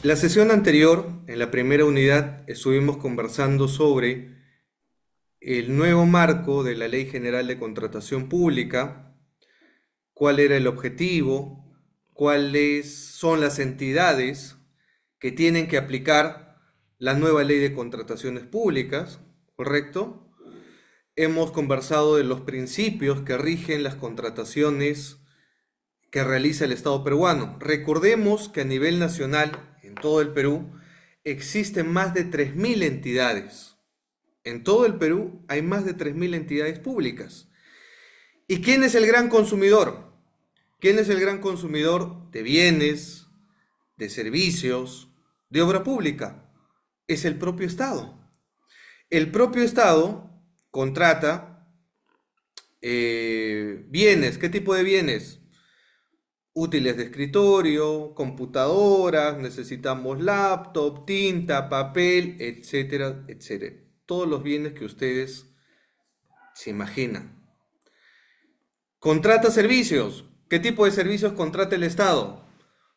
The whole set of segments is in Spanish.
La sesión anterior, en la primera unidad, estuvimos conversando sobre el nuevo marco de la Ley General de Contratación Pública, cuál era el objetivo, cuáles son las entidades que tienen que aplicar la nueva Ley de Contrataciones Públicas, ¿correcto? Hemos conversado de los principios que rigen las contrataciones que realiza el Estado peruano. Recordemos que a nivel nacional, en todo el Perú, existen más de 3.000 entidades. En todo el Perú hay más de 3.000 entidades públicas. ¿Y quién es el gran consumidor? ¿Quién es el gran consumidor de bienes, de servicios, de obra pública? Es el propio Estado. El propio Estado contrata bienes. ¿Qué tipo de bienes? Útiles de escritorio, computadoras, necesitamos laptop, tinta, papel, etcétera, etcétera. Todos los bienes que ustedes se imaginan. Contrata servicios. ¿Qué tipo de servicios contrata el Estado?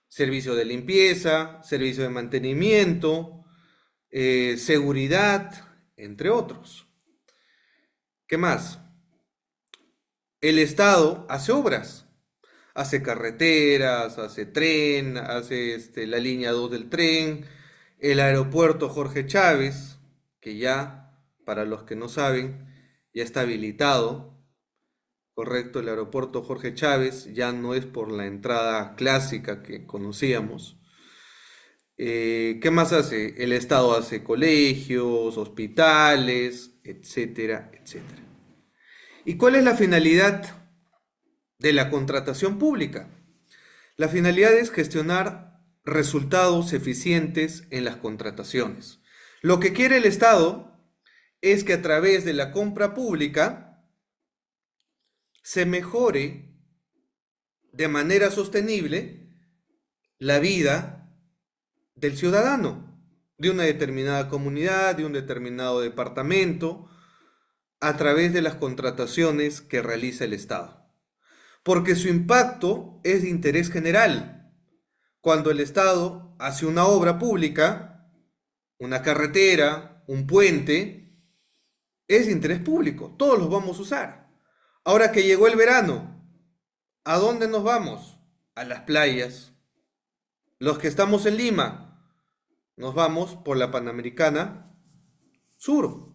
Servicio de limpieza, servicio de mantenimiento, seguridad, entre otros. ¿Qué más? El Estado hace obras. Hace carreteras, hace tren, hace la línea 2 del tren, el aeropuerto Jorge Chávez, que ya, para los que no saben, ya está habilitado, correcto, el aeropuerto Jorge Chávez ya no es por la entrada clásica que conocíamos. ¿Qué más hace? El Estado hace colegios, hospitales, etcétera, etcétera. ¿Y cuál es la finalidad de la contratación pública? La finalidad es gestionar resultados eficientes en las contrataciones. Lo que quiere el Estado es que a través de la compra pública se mejore de manera sostenible la vida del ciudadano, de una determinada comunidad, de un determinado departamento, a través de las contrataciones que realiza el Estado. Porque su impacto es de interés general. Cuando el Estado hace una obra pública, una carretera, un puente, es de interés público, todos los vamos a usar. Ahora que llegó el verano, ¿a dónde nos vamos? A las playas. Los que estamos en Lima, nos vamos por la Panamericana Sur.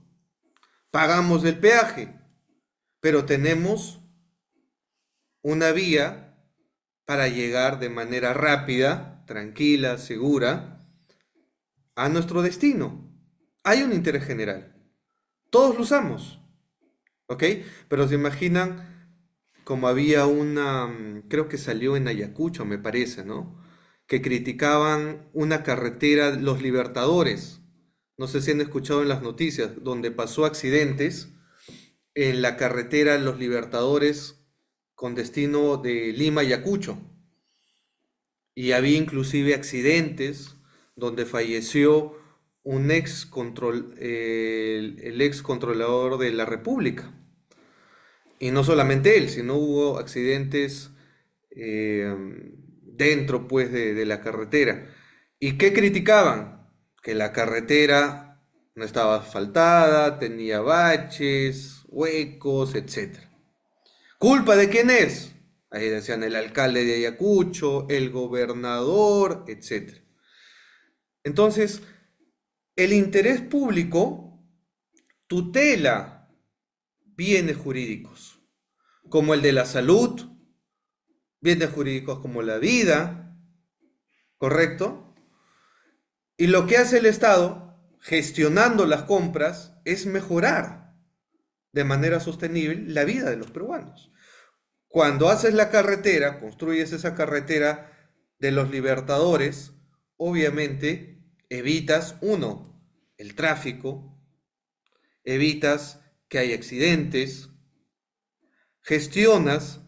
Pagamos el peaje, pero tenemos una vía para llegar de manera rápida, tranquila, segura, a nuestro destino. Hay un interés general. Todos lo usamos, ¿ok? Pero se imaginan como había una, creo que salió en Ayacucho, me parece, ¿no? Que criticaban una carretera, Los Libertadores. No sé si han escuchado en las noticias, donde pasó accidentes en la carretera Los Libertadores con destino de Lima a Ayacucho. Y había inclusive accidentes donde falleció un el ex controlador de la República. Y no solamente él, sino hubo accidentes eh, dentro pues de la carretera. ¿Y qué criticaban? Que la carretera no estaba asfaltada, tenía baches, huecos, etcétera. ¿Culpa de quién es? Ahí decían el alcalde de Ayacucho, el gobernador, etcétera. Entonces, el interés público tutela bienes jurídicos, como el de la salud, bienes jurídicos como la vida, ¿correcto? Y lo que hace el Estado, gestionando las compras, es mejorar de manera sostenible la vida de los peruanos. Cuando haces la carretera, construyes esa carretera de los Libertadores, obviamente evitas, uno, el tráfico, evitas que haya accidentes, gestionas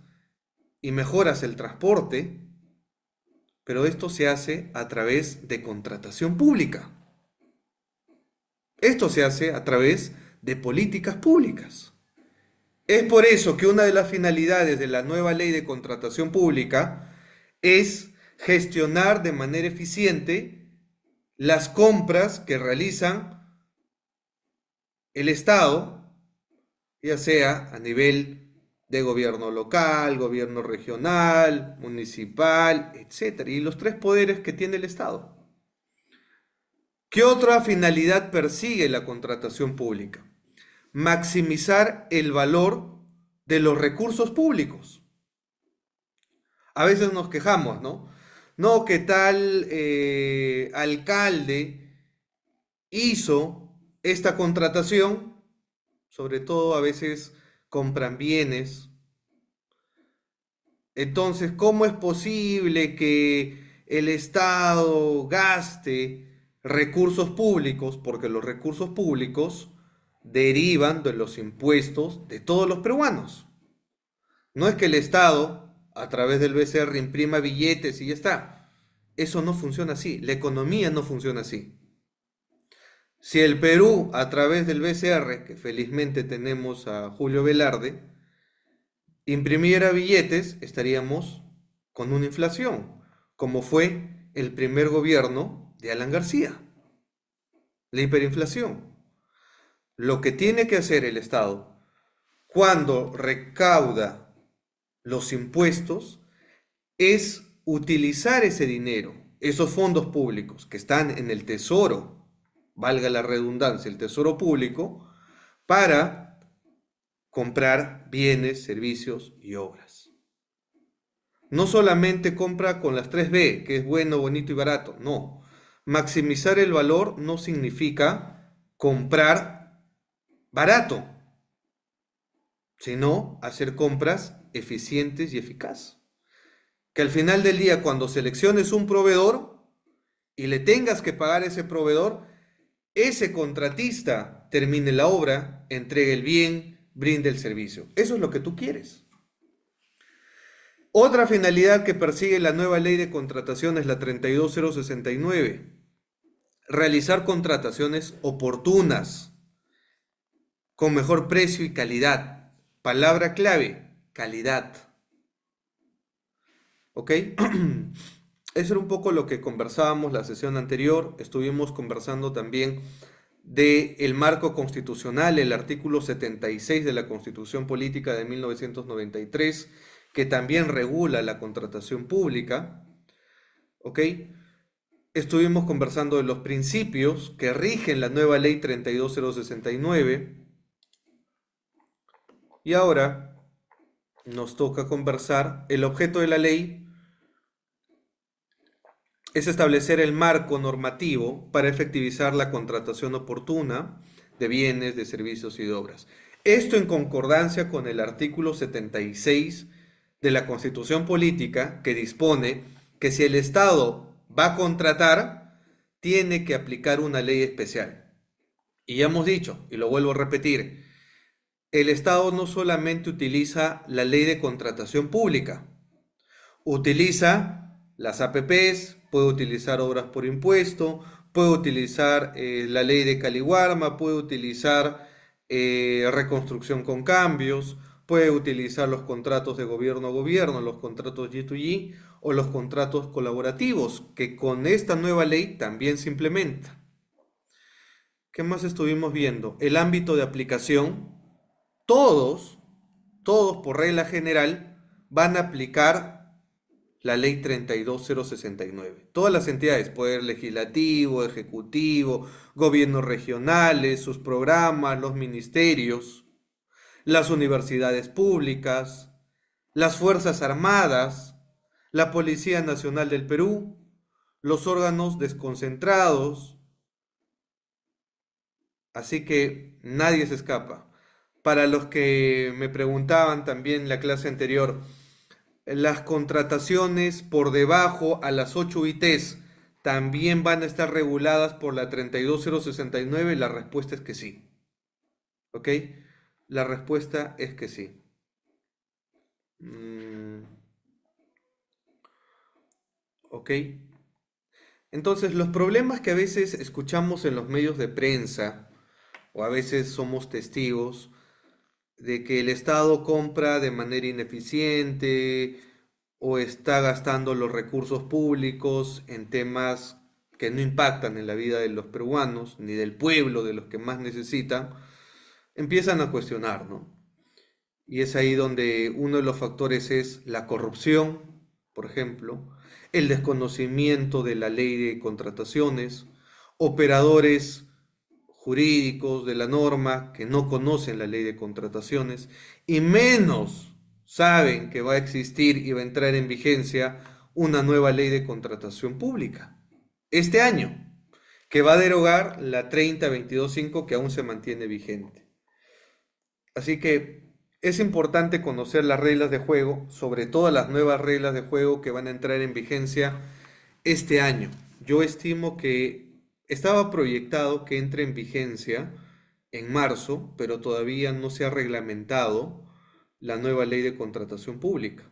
y mejoras el transporte, pero esto se hace a través de contratación pública. Esto se hace a través de políticas públicas. Es por eso que una de las finalidades de la nueva ley de contratación pública es gestionar de manera eficiente las compras que realizan el Estado, ya sea a nivel de gobierno local, gobierno regional, municipal, etcétera, y los tres poderes que tiene el Estado. ¿Qué otra finalidad persigue la contratación pública? Maximizar el valor de los recursos públicos. A veces nos quejamos, ¿no? No, que tal alcalde hizo esta contratación, sobre todo a veces compran bienes. Entonces, ¿cómo es posible que el Estado gaste recursos públicos? Porque los recursos públicos derivan de los impuestos de todos los peruanos. No es que el Estado, a través del BCR, imprima billetes y ya está. Eso no funciona así. La economía no funciona así. Si el Perú, a través del BCR, que felizmente tenemos a Julio Velarde, imprimiera billetes, estaríamos con una inflación, como fue el primer gobierno de Alan García, la hiperinflación. Lo que tiene que hacer el Estado cuando recauda los impuestos es utilizar ese dinero, esos fondos públicos que están en el tesoro, valga la redundancia, el tesoro público, para comprar bienes, servicios y obras. No solamente compra con las 3B, que es bueno, bonito y barato, no. Maximizar el valor no significa comprar barato, sino hacer compras eficientes y eficaces. Que al final del día, cuando selecciones un proveedor y le tengas que pagar a ese proveedor, ese contratista termine la obra, entregue el bien, brinde el servicio. Eso es lo que tú quieres. Otra finalidad que persigue la nueva ley de contratación es la 32069. Realizar contrataciones oportunas, con mejor precio y calidad. Palabra clave, calidad. ¿Ok? Eso era un poco lo que conversábamos la sesión anterior. Estuvimos conversando también del marco constitucional, el artículo 76 de la Constitución Política de 1993, que también regula la contratación pública. ¿Ok? Estuvimos conversando de los principios que rigen la nueva ley 32069. Y ahora nos toca conversar. El objeto de la ley es establecer el marco normativo para efectivizar la contratación oportuna de bienes, de servicios y de obras. Esto en concordancia con el artículo 76 de la Constitución Política, que dispone que si el Estado va a contratar, tiene que aplicar una ley especial. Y ya hemos dicho, y lo vuelvo a repetir, el Estado no solamente utiliza la ley de contratación pública, utiliza las APPs, puede utilizar obras por impuesto, puede utilizar la ley de Caliwarma, puede utilizar reconstrucción con cambios, puede utilizar los contratos de gobierno a gobierno, los contratos G2G o los contratos colaborativos, que con esta nueva ley también se implementa. ¿Qué más estuvimos viendo? El ámbito de aplicación. Todos, todos por regla general, van a aplicar la ley 32069. Todas las entidades, Poder Legislativo, Ejecutivo, gobiernos regionales, sus programas, los ministerios, las universidades públicas, las Fuerzas Armadas, la Policía Nacional del Perú, los órganos desconcentrados. Así que nadie se escapa. Para los que me preguntaban también en la clase anterior, las contrataciones por debajo a las 8 UITs también van a estar reguladas por la 32069. La respuesta es que sí. ¿Ok? La respuesta es que sí. ¿Ok? Entonces, los problemas que a veces escuchamos en los medios de prensa, o a veces somos testigos, de que el Estado compra de manera ineficiente o está gastando los recursos públicos en temas que no impactan en la vida de los peruanos, ni del pueblo, de los que más necesitan, empiezan a cuestionar, ¿no? Y es ahí donde uno de los factores es la corrupción, por ejemplo, el desconocimiento de la ley de contrataciones, operadores jurídicos de la norma que no conocen la ley de contrataciones y menos saben que va a existir y va a entrar en vigencia una nueva ley de contratación pública este año, que va a derogar la 30.22.5 que aún se mantiene vigente. Así que es importante conocer las reglas de juego, sobre todo las nuevas reglas de juego que van a entrar en vigencia este año. Yo estimo que estaba proyectado que entre en vigencia en marzo, pero todavía no se ha reglamentado la nueva ley de contratación pública.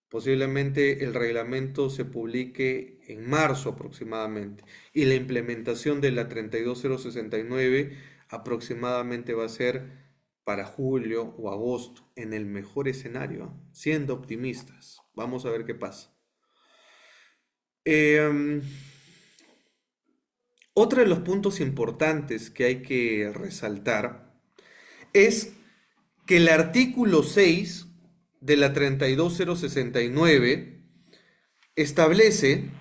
Posiblemente el reglamento se publique en marzo aproximadamente y la implementación de la 32069 aproximadamente va a ser para julio o agosto, en el mejor escenario, siendo optimistas. Vamos a ver qué pasa. Otro de los puntos importantes que hay que resaltar es que el artículo 6 de la 32069 establece,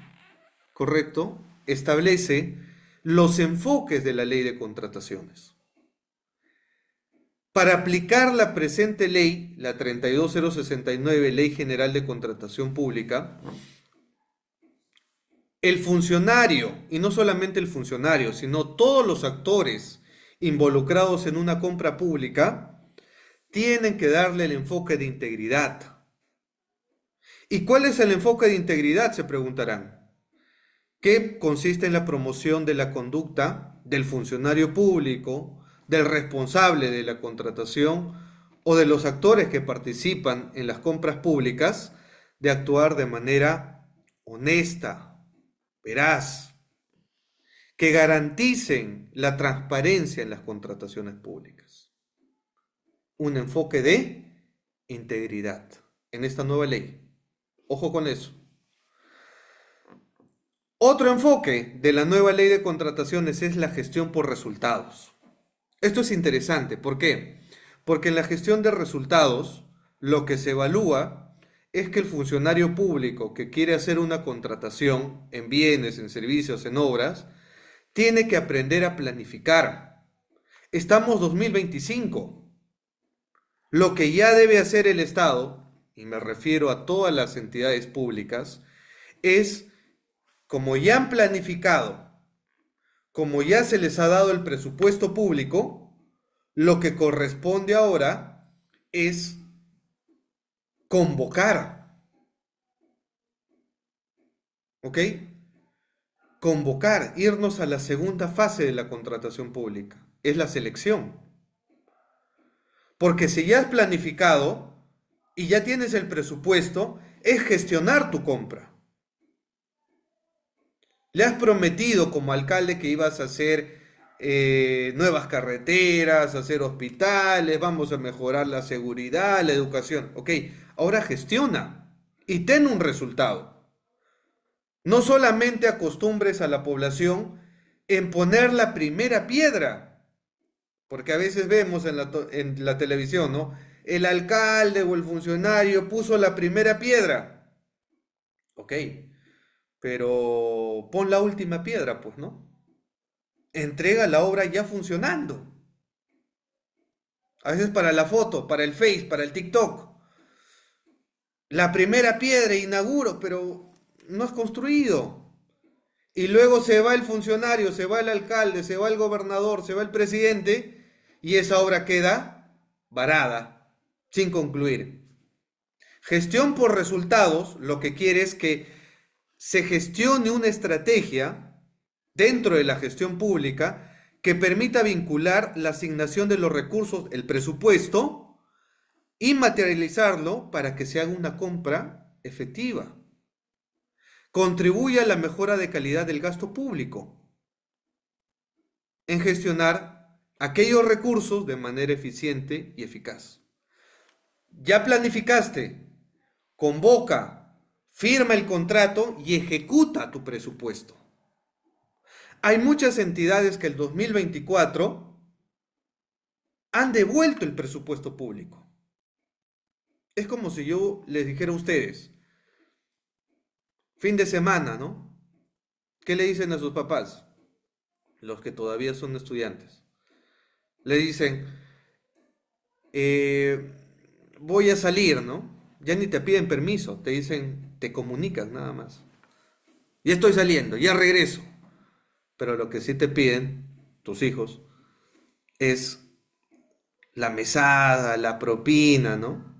correcto, establece los enfoques de la ley de contrataciones. Para aplicar la presente ley, la 32069, Ley General de Contratación Pública, el funcionario, y no solamente el funcionario, sino todos los actores involucrados en una compra pública, tienen que darle el enfoque de integridad. ¿Y cuál es el enfoque de integridad? Se preguntarán. Que consiste en la promoción de la conducta del funcionario público, del responsable de la contratación o de los actores que participan en las compras públicas, de actuar de manera honesta, veraz, que garanticen la transparencia en las contrataciones públicas. Un enfoque de integridad en esta nueva ley. Ojo con eso. Otro enfoque de la nueva ley de contrataciones es la gestión por resultados. Esto es interesante. ¿Por qué? Porque en la gestión de resultados lo que se evalúa es que el funcionario público que quiere hacer una contratación en bienes, en servicios, en obras, tiene que aprender a planificar. Estamos 2025. Lo que ya debe hacer el Estado, y me refiero a todas las entidades públicas, es, como ya han planificado, como ya se les ha dado el presupuesto público, lo que corresponde ahora es convocar. ¿Ok? Convocar, irnos a la segunda fase de la contratación pública. Es la selección. Porque si ya has planificado y ya tienes el presupuesto, es gestionar tu compra. Le has prometido como alcalde que ibas a hacer nuevas carreteras, hacer hospitales, vamos a mejorar la seguridad, la educación. Ok, ahora gestiona y ten un resultado. No solamente acostumbres a la población en poner la primera piedra, porque a veces vemos en la televisión, ¿no? El alcalde o el funcionario puso la primera piedra. Ok, pero pon la última piedra, pues, ¿no? Entrega la obra ya funcionando. A veces para la foto, para el Face, para el TikTok. La primera piedra inauguro, pero no has construido. Y luego se va el funcionario, se va el alcalde, se va el gobernador, se va el presidente y esa obra queda varada, sin concluir. Gestión por resultados, lo que quiere es que se gestione una estrategia dentro de la gestión pública que permita vincular la asignación de los recursos, el presupuesto, y materializarlo para que se haga una compra efectiva. Contribuye a la mejora de calidad del gasto público en gestionar aquellos recursos de manera eficiente y eficaz. Ya planificaste, convoca, firma el contrato y ejecuta tu presupuesto. Hay muchas entidades que el 2024 han devuelto el presupuesto público. Es como si yo les dijera a ustedes, fin de semana, ¿no? ¿Qué le dicen a sus papás? Los que todavía son estudiantes. Le dicen, eh, voy a salir, ¿no? Ya ni te piden permiso, te dicen, te comunicas nada más. Ya estoy saliendo, ya regreso. Pero lo que sí te piden, tus hijos, es la mesada, la propina, ¿no?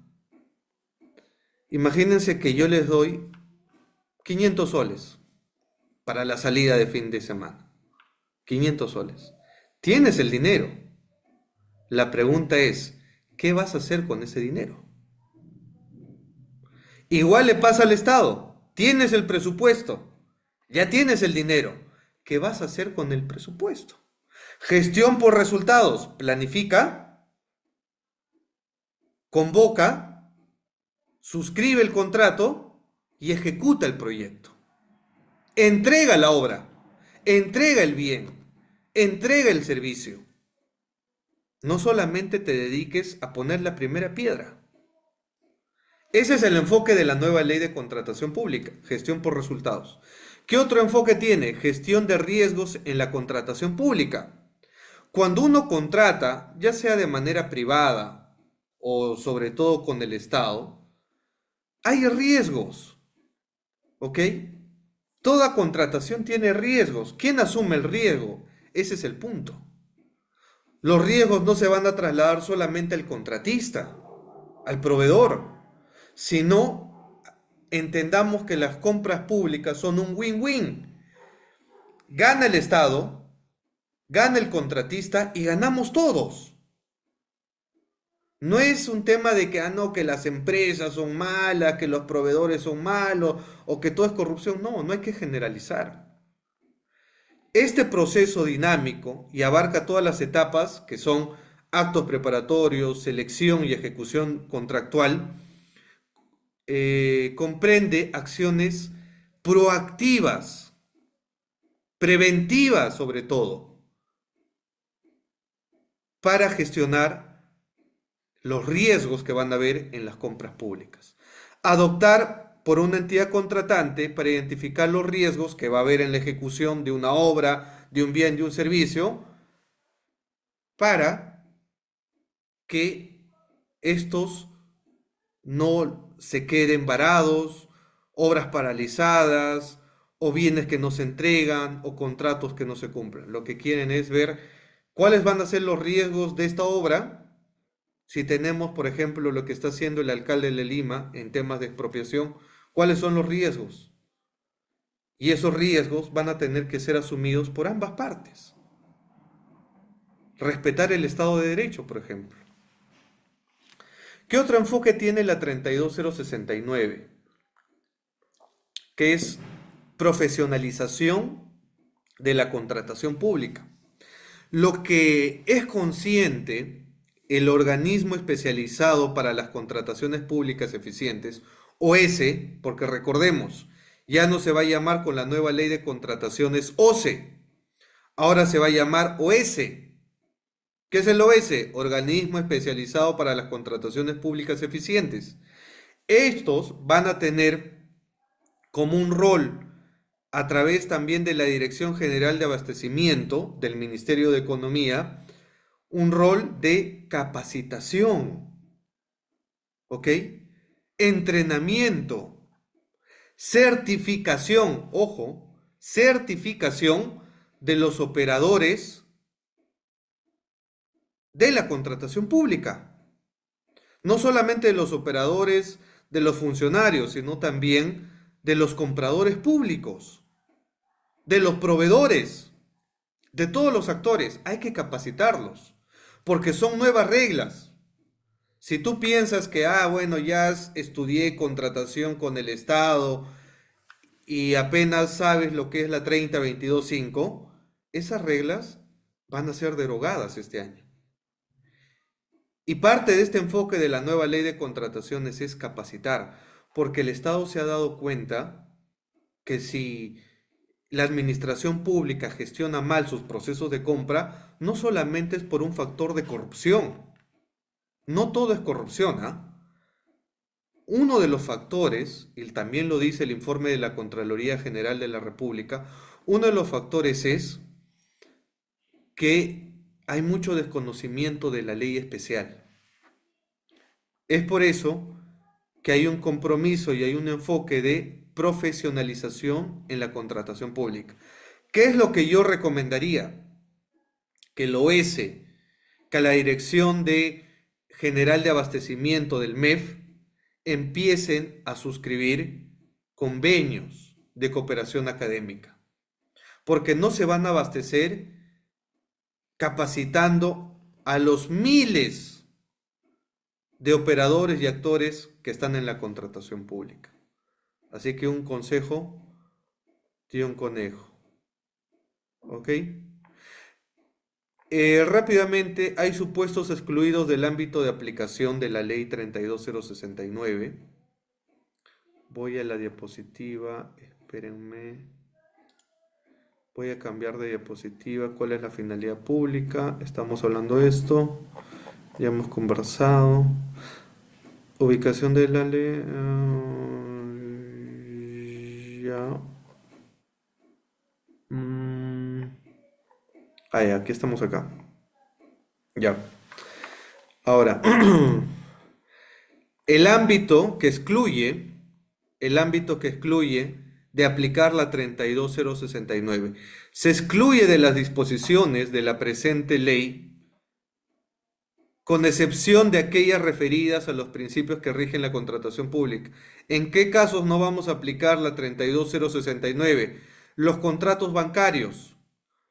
Imagínense que yo les doy 500 soles para la salida de fin de semana. 500 soles. Tienes el dinero. La pregunta es, ¿qué vas a hacer con ese dinero? Igual le pasa al Estado. Tienes el presupuesto. Ya tienes el dinero. ¿Qué vas a hacer con el presupuesto? Gestión por resultados. Planifica, convoca, suscribe el contrato y ejecuta el proyecto. Entrega la obra, entrega el bien, entrega el servicio. No solamente te dediques a poner la primera piedra. Ese es el enfoque de la nueva ley de contratación pública, gestión por resultados. ¿Qué otro enfoque tiene? Gestión de riesgos en la contratación pública. Cuando uno contrata, ya sea de manera privada o sobre todo con el Estado, hay riesgos, ¿ok? Toda contratación tiene riesgos. ¿Quién asume el riesgo? Ese es el punto. Los riesgos no se van a trasladar solamente al contratista, al proveedor, sino entendamos que las compras públicas son un win-win. Gana el Estado, gana el contratista y ganamos todos. No es un tema de que, no, que las empresas son malas, que los proveedores son malos o que todo es corrupción. No, no hay que generalizar. Este proceso dinámico y abarca todas las etapas que son actos preparatorios, selección y ejecución contractual, comprende acciones proactivas, preventivas sobre todo, para gestionar los riesgos que van a haber en las compras públicas. Adoptar por una entidad contratante para identificar los riesgos que va a haber en la ejecución de una obra, de un bien, de un servicio, para que estos no se queden varados, obras paralizadas, o bienes que no se entregan, o contratos que no se cumplen. Lo que quieren es ver cuáles van a ser los riesgos de esta obra. Si tenemos, por ejemplo, lo que está haciendo el alcalde de Lima en temas de expropiación, ¿cuáles son los riesgos? Y esos riesgos van a tener que ser asumidos por ambas partes. Respetar el Estado de Derecho, por ejemplo. ¿Qué otro enfoque tiene la 32069? Que es profesionalización de la contratación pública. Lo que es consciente el organismo especializado para las contrataciones públicas eficientes, OS, porque recordemos, ya no se va a llamar con la nueva ley de contrataciones OCE, ahora se va a llamar OS. ¿Qué es el OS? Organismo especializado para las contrataciones públicas eficientes. Estos van a tener como un rol a través también de la Dirección General de Abastecimiento del Ministerio de Economía, un rol de capacitación, ¿ok? Entrenamiento, certificación, ojo, certificación de los operadores de la contratación pública. No solamente de los operadores, de los funcionarios, sino también de los compradores públicos, de los proveedores, de todos los actores. Hay que capacitarlos, porque son nuevas reglas. Si tú piensas que, bueno, ya estudié contratación con el Estado y apenas sabes lo que es la 30.22.5, esas reglas van a ser derogadas este año. Y parte de este enfoque de la nueva ley de contrataciones es capacitar, porque el Estado se ha dado cuenta que si la administración pública gestiona mal sus procesos de compra, no solamente es por un factor de corrupción. No todo es corrupción, ¿ah? Uno de los factores, y también lo dice el informe de la Contraloría General de la República, uno de los factores es que hay mucho desconocimiento de la ley especial. Es por eso que hay un compromiso y hay un enfoque de profesionalización en la contratación pública. ¿Qué es lo que yo recomendaría? Que el OS, que la Dirección General de Abastecimiento del MEF empiecen a suscribir convenios de cooperación académica, porque no se van a abastecer capacitando a los miles de operadores y actores que están en la contratación pública. Así que un consejo, tío un conejo. ¿Ok? Rápidamente, hay supuestos excluidos del ámbito de aplicación de la ley 32069. Voy a la diapositiva, espérenme. Voy a cambiar de diapositiva. ¿Cuál es la finalidad pública? Estamos hablando de esto. Ya hemos conversado. Ubicación de la ley. Ya. Ya, aquí estamos acá. Ya. Ahora, el ámbito que excluye, de aplicar la 32069, se excluye de las disposiciones de la presente ley, con excepción de aquellas referidas a los principios que rigen la contratación pública. ¿En qué casos no vamos a aplicar la 32069? Los contratos bancarios,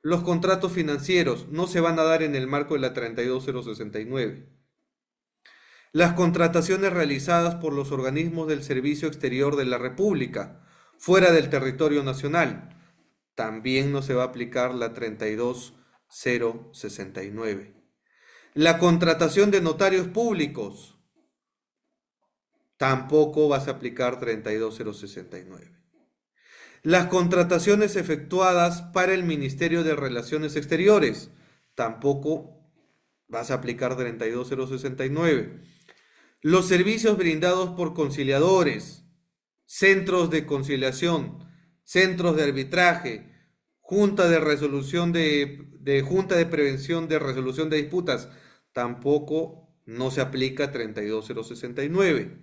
los contratos financieros no se van a dar en el marco de la 32069. Las contrataciones realizadas por los organismos del Servicio Exterior de la República, fuera del territorio nacional, también no se va a aplicar la 32069. La contratación de notarios públicos, tampoco vas a aplicar 32069. Las contrataciones efectuadas para el Ministerio de Relaciones Exteriores, tampoco vas a aplicar 32069. Los servicios brindados por conciliadores, centros de conciliación, centros de arbitraje, junta de resolución junta de prevención de resolución de disputas, tampoco no se aplica 32069.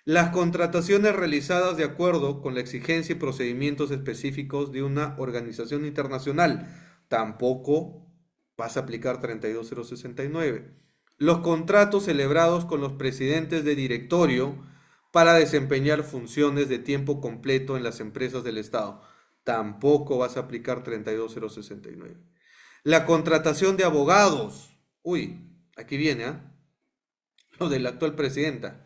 Las contrataciones realizadas de acuerdo con la exigencia y procedimientos específicos de una organización internacional, tampoco vas a aplicar 32069. Los contratos celebrados con los presidentes de directorio para desempeñar funciones de tiempo completo en las empresas del Estado, tampoco vas a aplicar 32069. La contratación de abogados, aquí viene, lo de la actual presidenta.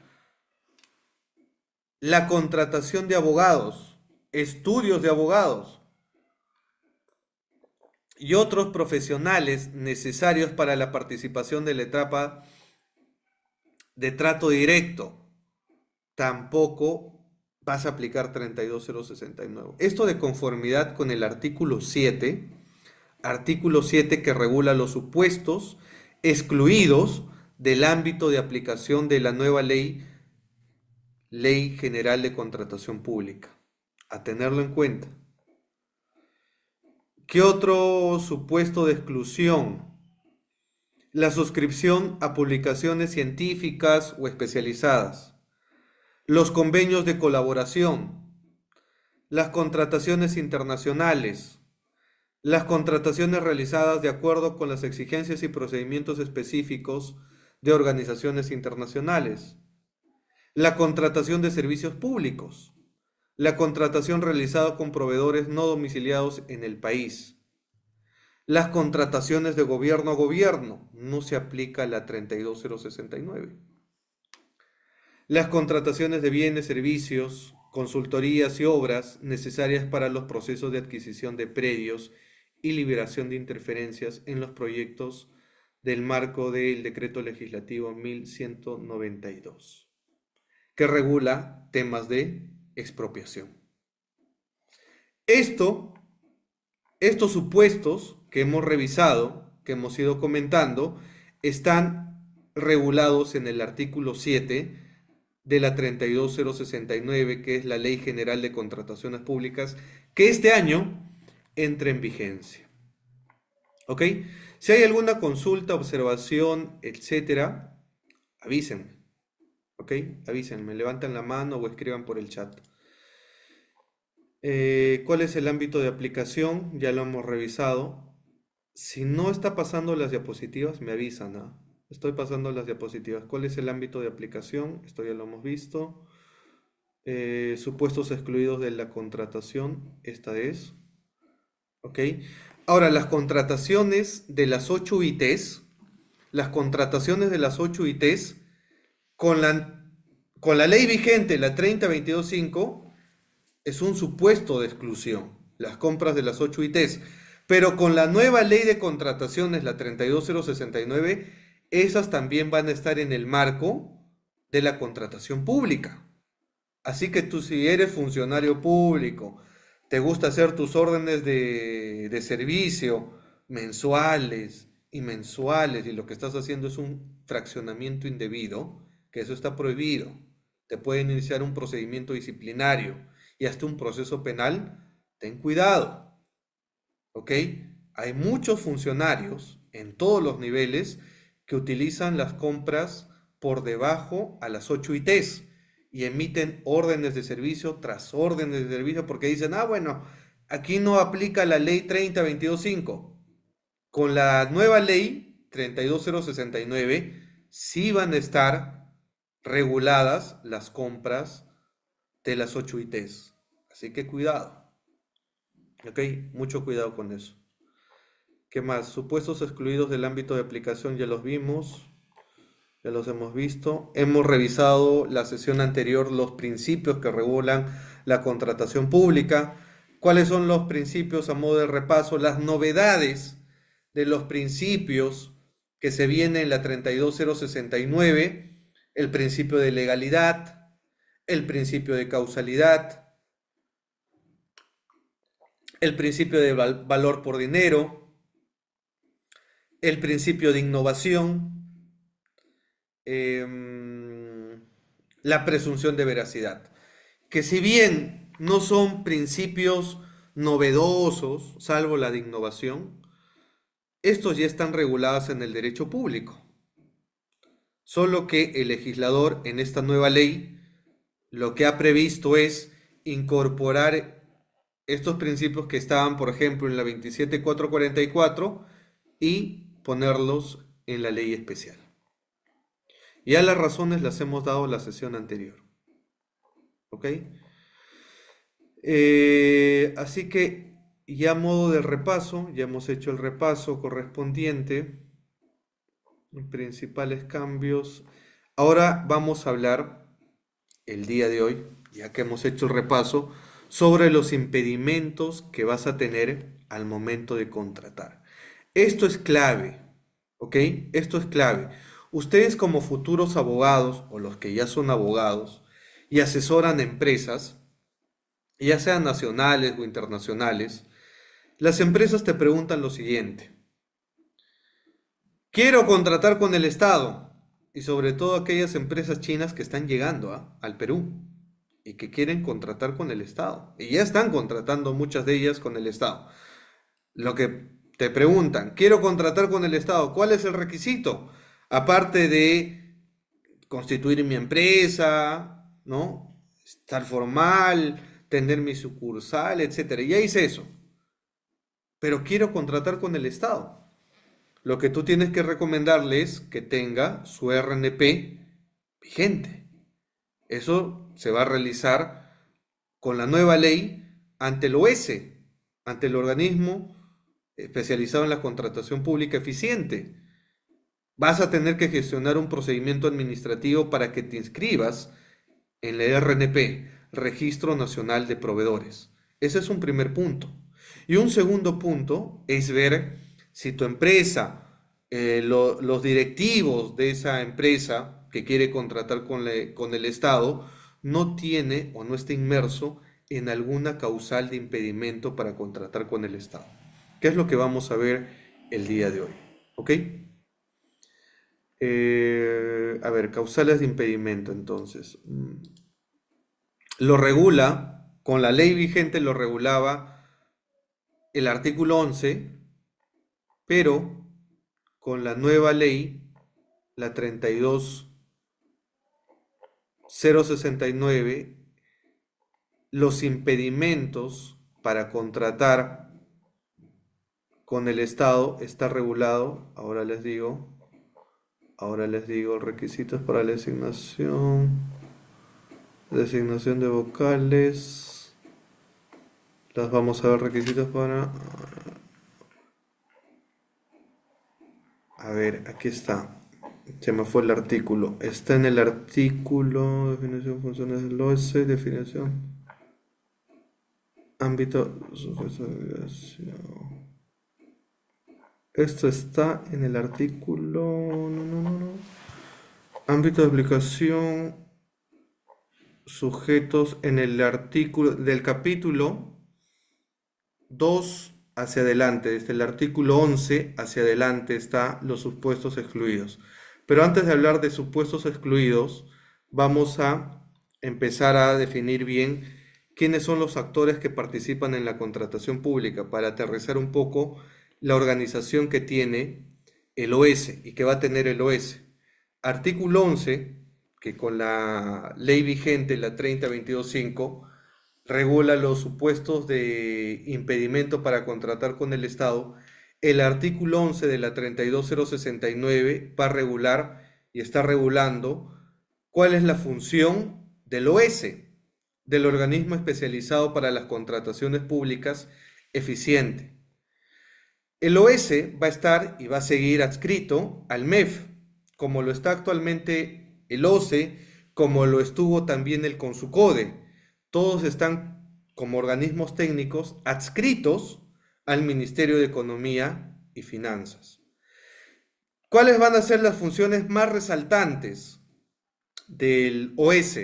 La contratación de abogados, estudios de abogados y otros profesionales necesarios para la participación de la etapa de trato directo, tampoco vas a aplicar 32069. Esto de conformidad con el artículo 7 que regula los supuestos excluidos del ámbito de aplicación de la nueva Ley General de Contratación Pública. A tenerlo en cuenta. ¿Qué otro supuesto de exclusión? La suscripción a publicaciones científicas o especializadas. Los convenios de colaboración. Las contrataciones internacionales. Las contrataciones realizadas de acuerdo con las exigencias y procedimientos específicos de organizaciones internacionales. La contratación de servicios públicos. La contratación realizada con proveedores no domiciliados en el país. Las contrataciones de gobierno a gobierno, no se aplica la 32069. Las contrataciones de bienes, servicios, consultorías y obras necesarias para los procesos de adquisición de predios y liberación de interferencias en los proyectos del marco del Decreto Legislativo 1192, que regula temas de expropiación. Esto Estos supuestos que hemos revisado, que hemos ido comentando, están regulados en el artículo 7 de la 32069, que es la Ley General de Contrataciones Públicas, que este año entra en vigencia. ¿Ok? Si hay alguna consulta, observación, etcétera, avísenme. ¿Ok? Avísenme, levanten la mano o escriban por el chat. ¿Cuál es el ámbito de aplicación? Ya lo hemos revisado. Si no está pasando las diapositivas, me avisan, ¿ah? Estoy pasando las diapositivas. ¿Cuál es el ámbito de aplicación? Esto ya lo hemos visto. Supuestos excluidos de la contratación. Esta es. ¿Ok? Ahora, las contrataciones de las 8 UITs, las contrataciones de las 8 UITs, con la ley vigente, la 3022.5, es un supuesto de exclusión, las compras de las 8 ITs. Pero con la nueva ley de contrataciones, la 32069, esas también van a estar en el marco de la contratación pública. Así que tú, si eres funcionario público, te gusta hacer tus órdenes de servicio mensuales y lo que estás haciendo es un fraccionamiento indebido, que eso está prohibido. Te pueden iniciar un procedimiento disciplinario y hasta un proceso penal. Ten cuidado, ¿ok? Hay muchos funcionarios en todos los niveles que utilizan las compras por debajo a las 8 ITs y emiten órdenes de servicio tras órdenes de servicio porque dicen, bueno, aquí no aplica la ley 3022.5. Con la nueva ley 32069 sí van a estar reguladas las compras de las 8 ITs. Así que cuidado. Ok, mucho cuidado con eso. ¿Qué más? Supuestos excluidos del ámbito de aplicación ya los vimos. Ya los hemos visto. Hemos revisado la sesión anterior los principios que regulan la contratación pública. ¿Cuáles son los principios a modo de repaso? Las novedades de los principios que se viene en la 32069. El principio de legalidad, el principio de causalidad, el principio de valor por dinero, el principio de innovación, la presunción de veracidad. Que si bien no son principios novedosos, salvo la de innovación, estos ya están regulados en el derecho público. Solo que el legislador en esta nueva ley lo que ha previsto es incorporar estos principios que estaban, por ejemplo, en la 27444 y ponerlos en la ley especial. Ya las razones las hemos dado en la sesión anterior. ¿Ok? Así que ya a modo de repaso, ya hemos hecho el repaso correspondiente. Principales cambios. Ahora vamos a hablar el día de hoy, ya que hemos hecho el repaso, sobre los impedimentos que vas a tener al momento de contratar. Esto es clave, ¿ok? Esto es clave. Ustedes como futuros abogados o los que ya son abogados y asesoran empresas, ya sean nacionales o internacionales, las empresas te preguntan lo siguiente: quiero contratar con el Estado, y sobre todo aquellas empresas chinas que están llegando al Perú y que quieren contratar con el Estado. Y ya están contratando muchas de ellas con el Estado. Lo que te preguntan, quiero contratar con el Estado, ¿cuál es el requisito? Aparte de constituir mi empresa, ¿no? Estar formal, tener mi sucursal, etcétera. Ya hice eso. Pero quiero contratar con el Estado. Lo que tú tienes que recomendarle es que tenga su RNP vigente. Eso se va a realizar con la nueva ley ante el OS, ante el organismo especializado en la contratación pública eficiente. Vas a tener que gestionar un procedimiento administrativo para que te inscribas en la RNP, Registro Nacional de Proveedores. Ese es un primer punto. Y un segundo punto es ver si tu empresa, los directivos de esa empresa que quiere contratar con el Estado, no tiene o no está inmerso en alguna causal de impedimento para contratar con el Estado. ¿Qué es lo que vamos a ver el día de hoy? ¿Ok? A ver, causales de impedimento, entonces. Lo regula, con la ley vigente lo regulaba el artículo 11, pero con la nueva ley, la 32.069, los impedimentos para contratar con el Estado está regulado, ahora les digo, requisitos para la designación de vocales, las vamos a ver, requisitos para, a ver, aquí está, se me fue el artículo, está en el artículo, definición, funciones del OS, definición, ámbito, sujeto de obligación. Esto está en el artículo, no. Ámbito de aplicación, sujetos en el artículo del capítulo 2 hacia adelante, desde el artículo 11 hacia adelante está los supuestos excluidos. Pero antes de hablar de supuestos excluidos, vamos a empezar a definir bien quiénes son los actores que participan en la contratación pública para aterrizar un poco la organización que tiene el OS y que va a tener el OS. Artículo 11, que con la ley vigente, la 30.22.5, regula los supuestos de impedimento para contratar con el Estado. El artículo 11 de la 32.069 va a regular y está regulando cuál es la función del OS, del organismo especializado para las contrataciones públicas eficiente. El OS va a estar y va a seguir adscrito al MEF, como lo está actualmente el OCE, como lo estuvo también el CONSUCODE. Todos están como organismos técnicos adscritos al Ministerio de Economía y Finanzas. ¿Cuáles van a ser las funciones más resaltantes del OS?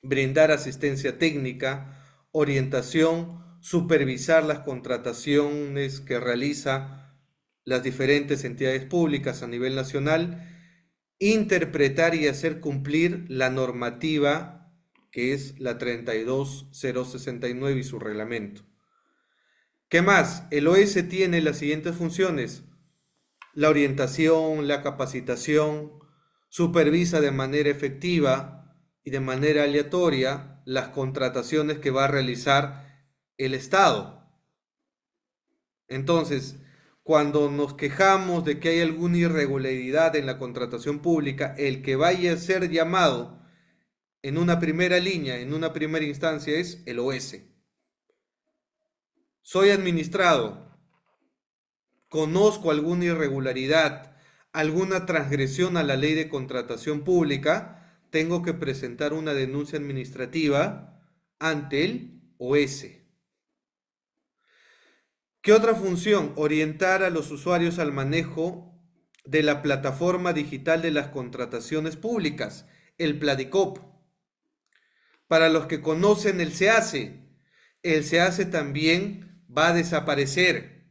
Brindar asistencia técnica, orientación, supervisar las contrataciones que realiza las diferentes entidades públicas a nivel nacional, interpretar y hacer cumplir la normativa que es la 32.069 y su reglamento. ¿Qué más? El OS tiene las siguientes funciones: la orientación, la capacitación, supervisa de manera efectiva y de manera aleatoria las contrataciones que va a realizar el Estado. Entonces, cuando nos quejamos de que hay alguna irregularidad en la contratación pública, el que vaya a ser llamado en una primera línea, en una primera instancia, es el OS. Soy administrado, conozco alguna irregularidad, alguna transgresión a la ley de contratación pública, tengo que presentar una denuncia administrativa ante el OS. ¿Qué otra función? Orientar a los usuarios al manejo de la plataforma digital de las contrataciones públicas, el Pladicop. Para los que conocen el SEACE también va a desaparecer.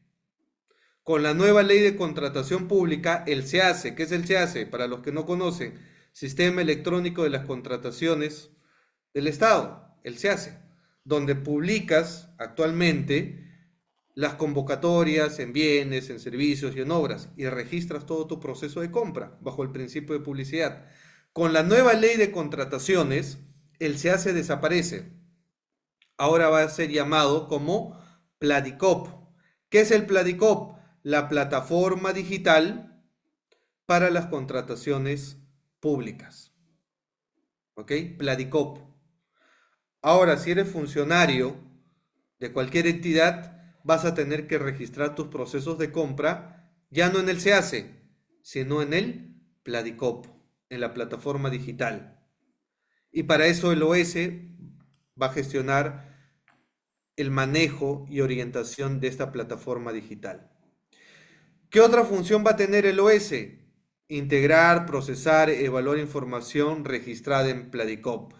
Con la nueva ley de contratación pública, el SEACE, ¿qué es el SEACE? Para los que no conocen, Sistema Electrónico de las Contrataciones del Estado, el SEACE, donde publicas actualmente las convocatorias en bienes, en servicios y en obras y registras todo tu proceso de compra bajo el principio de publicidad. Con la nueva ley de contrataciones, el SEACE desaparece. Ahora va a ser llamado como Pladicop. ¿Qué es el Pladicop? La plataforma digital para las contrataciones públicas. ¿Ok? Pladicop. Ahora, si eres funcionario de cualquier entidad, vas a tener que registrar tus procesos de compra ya no en el SEACE, sino en el Pladicop, en la plataforma digital. Y para eso el OS va a gestionar el manejo y orientación de esta plataforma digital. ¿Qué otra función va a tener el OS? Integrar, procesar, evaluar información registrada en Pladicop.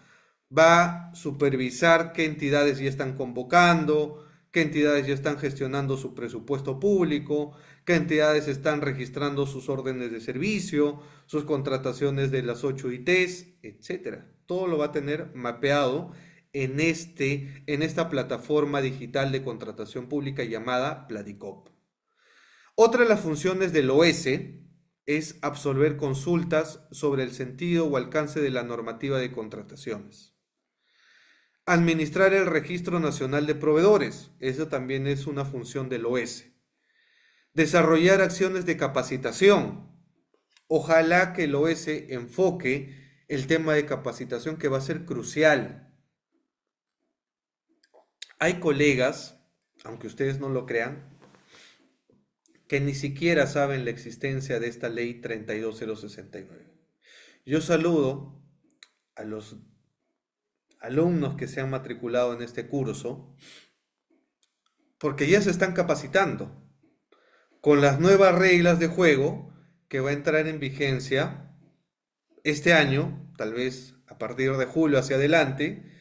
Va a supervisar qué entidades ya están convocando, qué entidades ya están gestionando su presupuesto público, qué entidades están registrando sus órdenes de servicio, sus contrataciones de las 8 ITs, etcétera. Todo lo va a tener mapeado en esta plataforma digital de contratación pública llamada Pladicop. Otra de las funciones del OS es absolver consultas sobre el sentido o alcance de la normativa de contrataciones. Administrar el Registro Nacional de Proveedores, eso también es una función del OS. Desarrollar acciones de capacitación. Ojalá que el OS enfoque el tema de capacitación, que va a ser crucial. Hay colegas, aunque ustedes no lo crean, que ni siquiera saben la existencia de esta ley 32069. Yo saludo a los alumnos que se han matriculado en este curso, porque ya se están capacitando con las nuevas reglas de juego que va a entrar en vigencia este año, tal vez a partir de julio hacia adelante.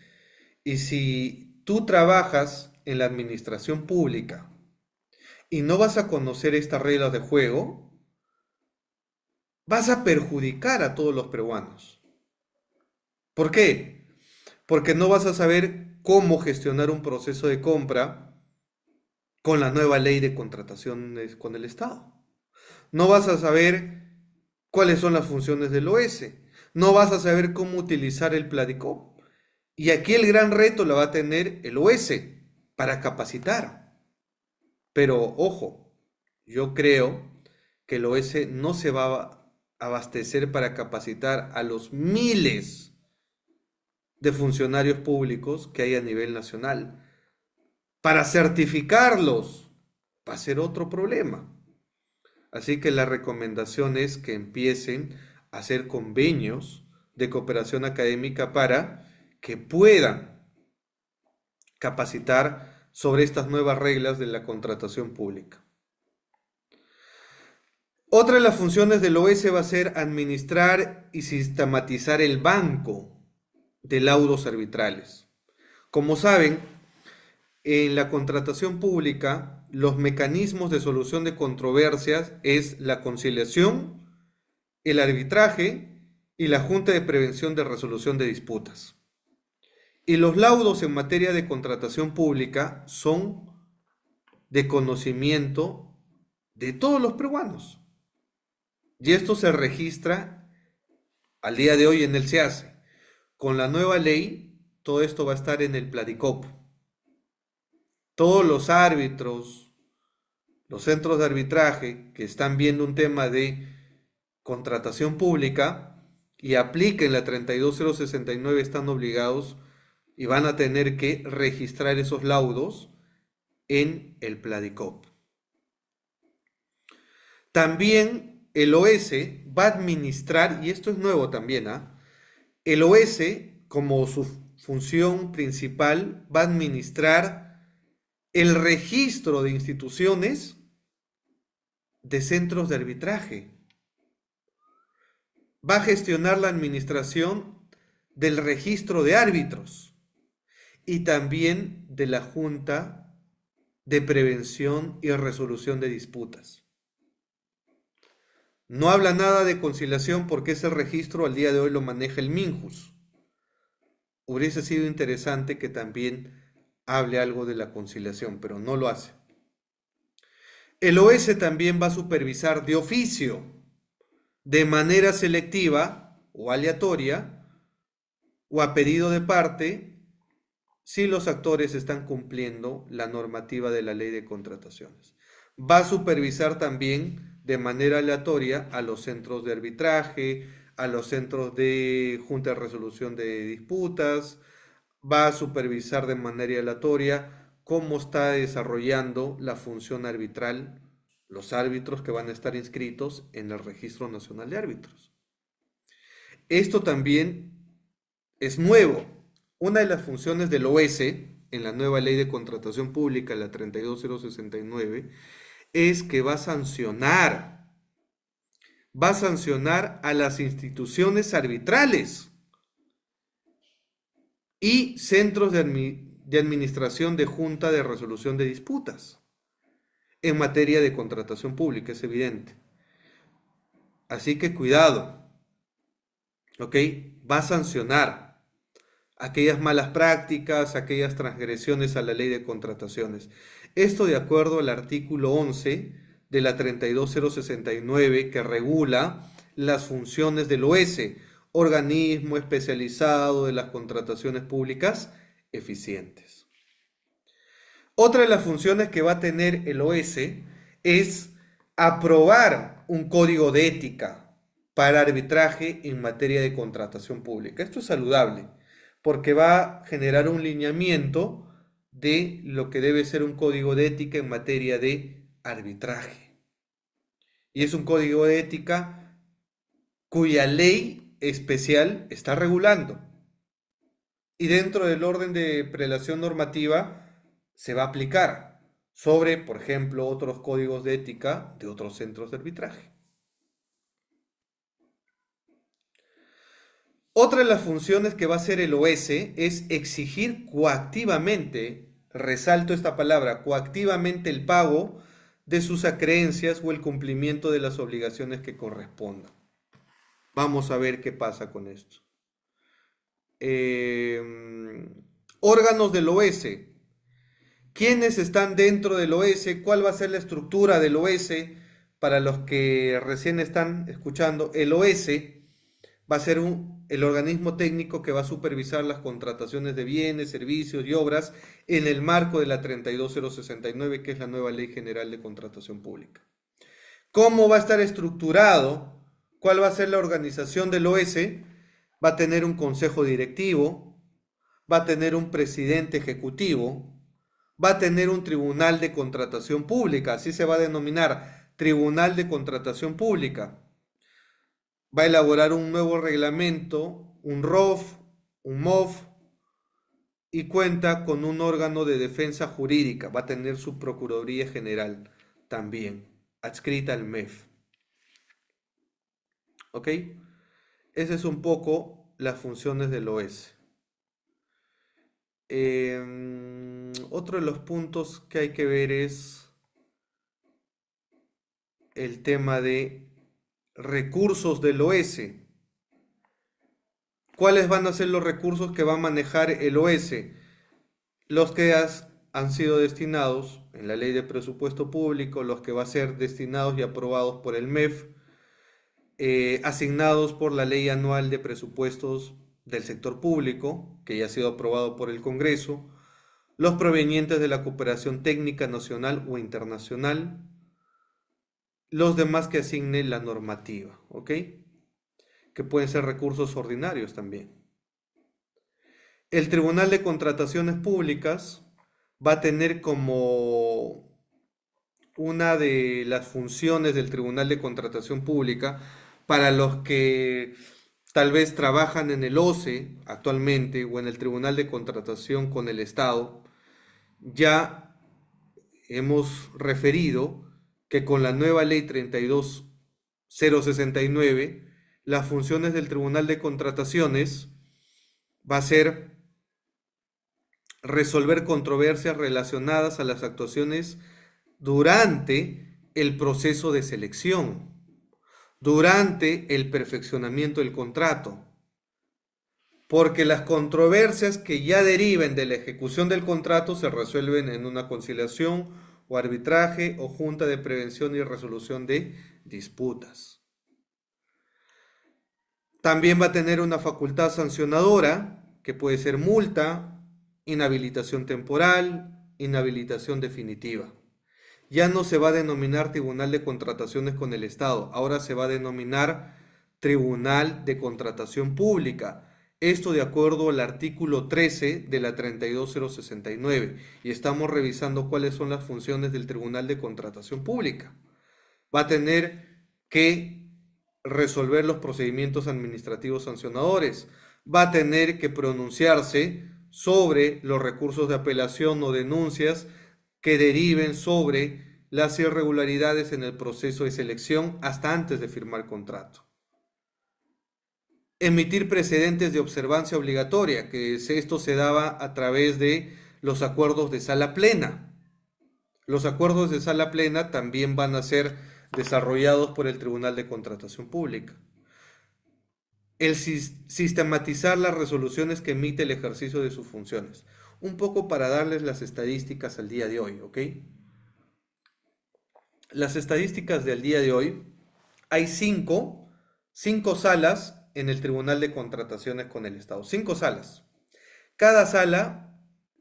Y si tú trabajas en la administración pública y no vas a conocer estas reglas de juego, vas a perjudicar a todos los peruanos. ¿Por qué? Porque no vas a saber cómo gestionar un proceso de compra con la nueva ley de contrataciones con el Estado. No vas a saber cuáles son las funciones del OS. No vas a saber cómo utilizar el Pladicop. Y aquí el gran reto lo va a tener el OS para capacitar. Pero ojo, yo creo que el OS no se va a abastecer para capacitar a los miles de funcionarios públicos que hay a nivel nacional. Para certificarlos va a ser otro problema. Así que la recomendación es que empiecen a hacer convenios de cooperación académica para que puedan capacitar sobre estas nuevas reglas de la contratación pública. Otra de las funciones del OS va a ser administrar y sistematizar el banco de laudos arbitrales. Como saben, en la contratación pública, los mecanismos de solución de controversias es la conciliación, el arbitraje y la Junta de Prevención de Resolución de Disputas. Y los laudos en materia de contratación pública son de conocimiento de todos los peruanos. Y esto se registra al día de hoy en el SEACE. Con la nueva ley, todo esto va a estar en el Pladicop. Todos los árbitros, los centros de arbitraje que están viendo un tema de contratación pública y apliquen la 32069 están obligados y van a tener que registrar esos laudos en el Pladicop. También el OS va a administrar, y esto es nuevo también, el OS, como su función principal, va a administrar el registro de instituciones de centros de arbitraje. Va a gestionar la administración del registro de árbitros y también de la Junta de Prevención y Resolución de Disputas. No habla nada de conciliación porque ese registro al día de hoy lo maneja el Minjus. Hubiese sido interesante que también hable algo de la conciliación, pero no lo hace. El OS también va a supervisar de oficio, de manera selectiva o aleatoria, o a pedido de parte, si los actores están cumpliendo la normativa de la ley de contrataciones. Va a supervisar también de manera aleatoria a los centros de arbitraje, a los centros de Junta de Resolución de Disputas, va a supervisar de manera aleatoria cómo está desarrollando la función arbitral los árbitros que van a estar inscritos en el Registro Nacional de Árbitros. Esto también es nuevo. Una de las funciones del OS en la nueva ley de contratación pública, la 32069, es que va a sancionar a las instituciones arbitrales y centros de de administración de junta de resolución de disputas en materia de contratación pública, es evidente. Así que cuidado, ¿ok? Va a sancionar aquellas malas prácticas, aquellas transgresiones a la ley de contrataciones. Esto de acuerdo al artículo 11 de la 32069 que regula las funciones del OS, organismo especializado de las contrataciones públicas eficientes. Otra de las funciones que va a tener el OS es aprobar un código de ética para arbitraje en materia de contratación pública. Esto es saludable porque va a generar un lineamiento de lo que debe ser un código de ética en materia de arbitraje. Y es un código de ética cuya ley especial está regulando. Y dentro del orden de prelación normativa se va a aplicar sobre, por ejemplo, otros códigos de ética de otros centros de arbitraje. Otra de las funciones que va a hacer el OS es exigir coactivamente, resalto esta palabra, coactivamente el pago de sus acreencias o el cumplimiento de las obligaciones que correspondan. Vamos a ver qué pasa con esto. Órganos del OS. ¿Quiénes están dentro del OS? ¿Cuál va a ser la estructura del OS? Para los que recién están escuchando, el OS va a ser el organismo técnico que va a supervisar las contrataciones de bienes, servicios y obras en el marco de la 32069, que es la nueva Ley General de Contratación Pública. ¿Cómo va a estar estructurado? ¿Cuál va a ser la organización del OS? Va a tener un consejo directivo, va a tener un presidente ejecutivo, va a tener un tribunal de contratación pública, así se va a denominar, Tribunal de Contratación Pública. Va a elaborar un nuevo reglamento, un ROF, un MOF, y cuenta con un órgano de defensa jurídica. Va a tener su Procuraduría General también, adscrita al MEF. ¿Ok? Ese es un poco las funciones del OS. Otro de los puntos que hay que ver es el tema de recursos del OS. ¿Cuáles van a ser los recursos que va a manejar el OS? Los que han sido destinados en la ley de presupuesto público, los que van a ser destinados y aprobados por el MEF, asignados por la ley anual de presupuestos del sector público, que ya ha sido aprobado por el Congreso, los provenientes de la cooperación técnica nacional o internacional, los demás que asigne la normativa, ¿ok? Que pueden ser recursos ordinarios también. El Tribunal de Contrataciones Públicas va a tener como una de las funciones del Tribunal de Contratación Pública para los que tal vez trabajan en el OCE actualmente o en el Tribunal de Contratación con el Estado. Ya hemos referido que con la nueva ley 32069, las funciones del Tribunal de Contrataciones va a ser resolver controversias relacionadas a las actuaciones durante el proceso de selección, durante el perfeccionamiento del contrato, porque las controversias que ya deriven de la ejecución del contrato se resuelven en una conciliación o arbitraje o junta de prevención y resolución de disputas. También va a tener una facultad sancionadora, que puede ser multa, inhabilitación temporal, inhabilitación definitiva. Ya no se va a denominar Tribunal de Contrataciones con el Estado, ahora se va a denominar Tribunal de Contratación Pública. Esto de acuerdo al artículo 13 de la 32069. Y estamos revisando cuáles son las funciones del Tribunal de Contratación Pública. Va a tener que resolver los procedimientos administrativos sancionadores. Va a tener que pronunciarse sobre los recursos de apelación o denuncias que deriven sobre las irregularidades en el proceso de selección hasta antes de firmar contrato. Emitir precedentes de observancia obligatoria, que esto se daba a través de los acuerdos de sala plena. Los acuerdos de sala plena también van a ser desarrollados por el Tribunal de Contratación Pública. El sistematizar las resoluciones que emite el ejercicio de sus funciones. Un poco para darles las estadísticas al día de hoy, ¿ok? Las estadísticas del día de hoy, hay cinco salas en el Tribunal de Contrataciones con el Estado. 5 salas. Cada sala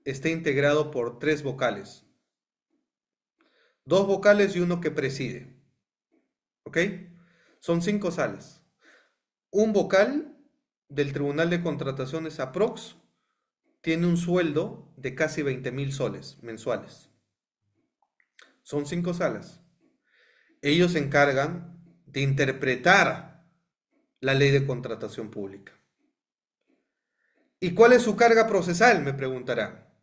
está integrado por 3 vocales. 2 vocales y uno que preside. ¿Ok? Son 5 salas. Un vocal del Tribunal de Contrataciones aprox tiene un sueldo de casi 20.000 soles mensuales. Son 5 salas. Ellos se encargan de interpretar la ley de contratación pública. ¿Y cuál es su carga procesal? Me preguntará.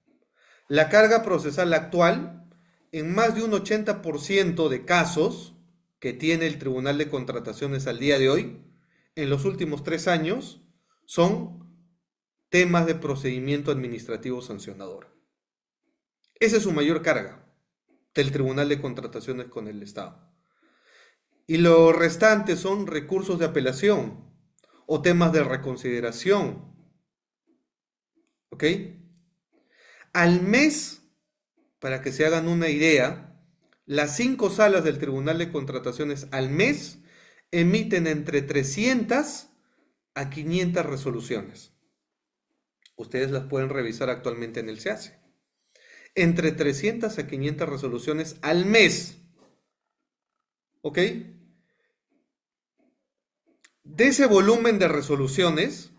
La carga procesal actual, en más de un 80% de casos que tiene el Tribunal de Contrataciones al día de hoy, en los últimos 3 años, son temas de procedimiento administrativo sancionador. Esa es su mayor carga del Tribunal de Contrataciones con el Estado. Y lo restante son recursos de apelación o temas de reconsideración. ¿Ok? Al mes, para que se hagan una idea, las 5 salas del Tribunal de Contrataciones al mes emiten entre 300 a 500 resoluciones. Ustedes las pueden revisar actualmente en el SEACE. Entre 300 a 500 resoluciones al mes. ¿Ok? De ese volumen de resoluciones,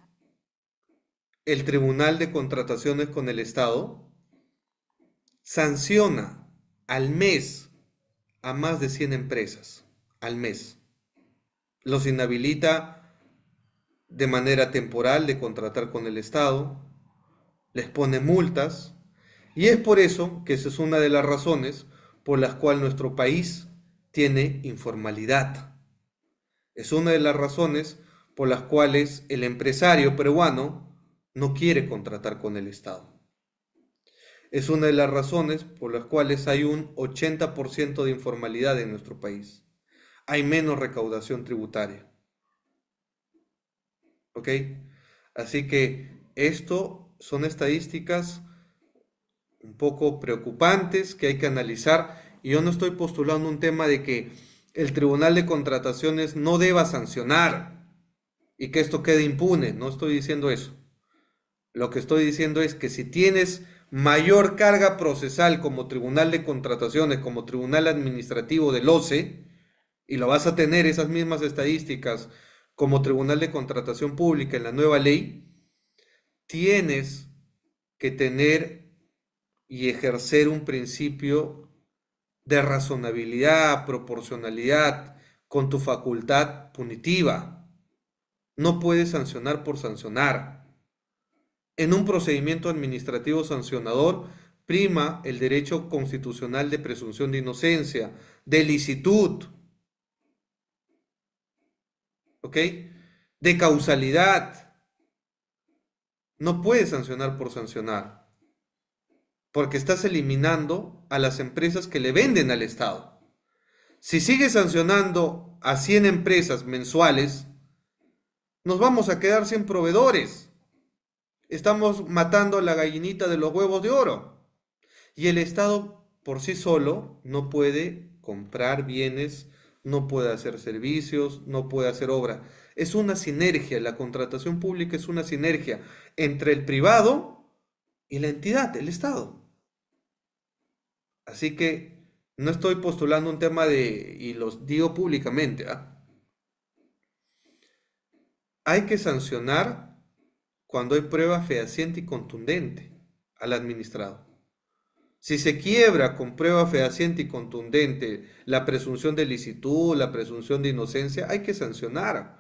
el Tribunal de Contrataciones con el Estado sanciona al mes a más de 100 empresas. Al mes. Los inhabilita de manera temporal de contratar con el Estado, les pone multas, y es por eso que esa es una de las razones por las cuales nuestro país tiene informalidad. Es una de las razones por las cuales el empresario peruano no quiere contratar con el Estado. Es una de las razones por las cuales hay un 80% de informalidad en nuestro país. Hay menos recaudación tributaria. ¿Ok? Así que esto son estadísticas un poco preocupantes que hay que analizar. Y yo no estoy postulando un tema de que el Tribunal de Contrataciones no deba sancionar y que esto quede impune. No estoy diciendo eso. Lo que estoy diciendo es que si tienes mayor carga procesal como Tribunal de Contrataciones, como Tribunal Administrativo del OCE, y lo vas a tener esas mismas estadísticas como Tribunal de Contratación Pública en la nueva ley, tienes que tener y ejercer un principio de razonabilidad, proporcionalidad con tu facultad punitiva. No puedes sancionar por sancionar. En un procedimiento administrativo sancionador prima el derecho constitucional de presunción de inocencia, de licitud, ¿ok? De causalidad. No puedes sancionar por sancionar, porque estás eliminando a las empresas que le venden al Estado. Si sigues sancionando a 100 empresas mensuales, nos vamos a quedar sin proveedores. Estamos matando a la gallinita de los huevos de oro. Y el Estado por sí solo no puede comprar bienes, no puede hacer servicios, no puede hacer obra. Es una sinergia, la contratación pública es una sinergia entre el privado y la entidad, el Estado. Así que no estoy postulando un tema y los digo públicamente, ¿ah? Hay que sancionar cuando hay prueba fehaciente y contundente al administrado. Si se quiebra con prueba fehaciente y contundente la presunción de licitud, la presunción de inocencia, hay que sancionar.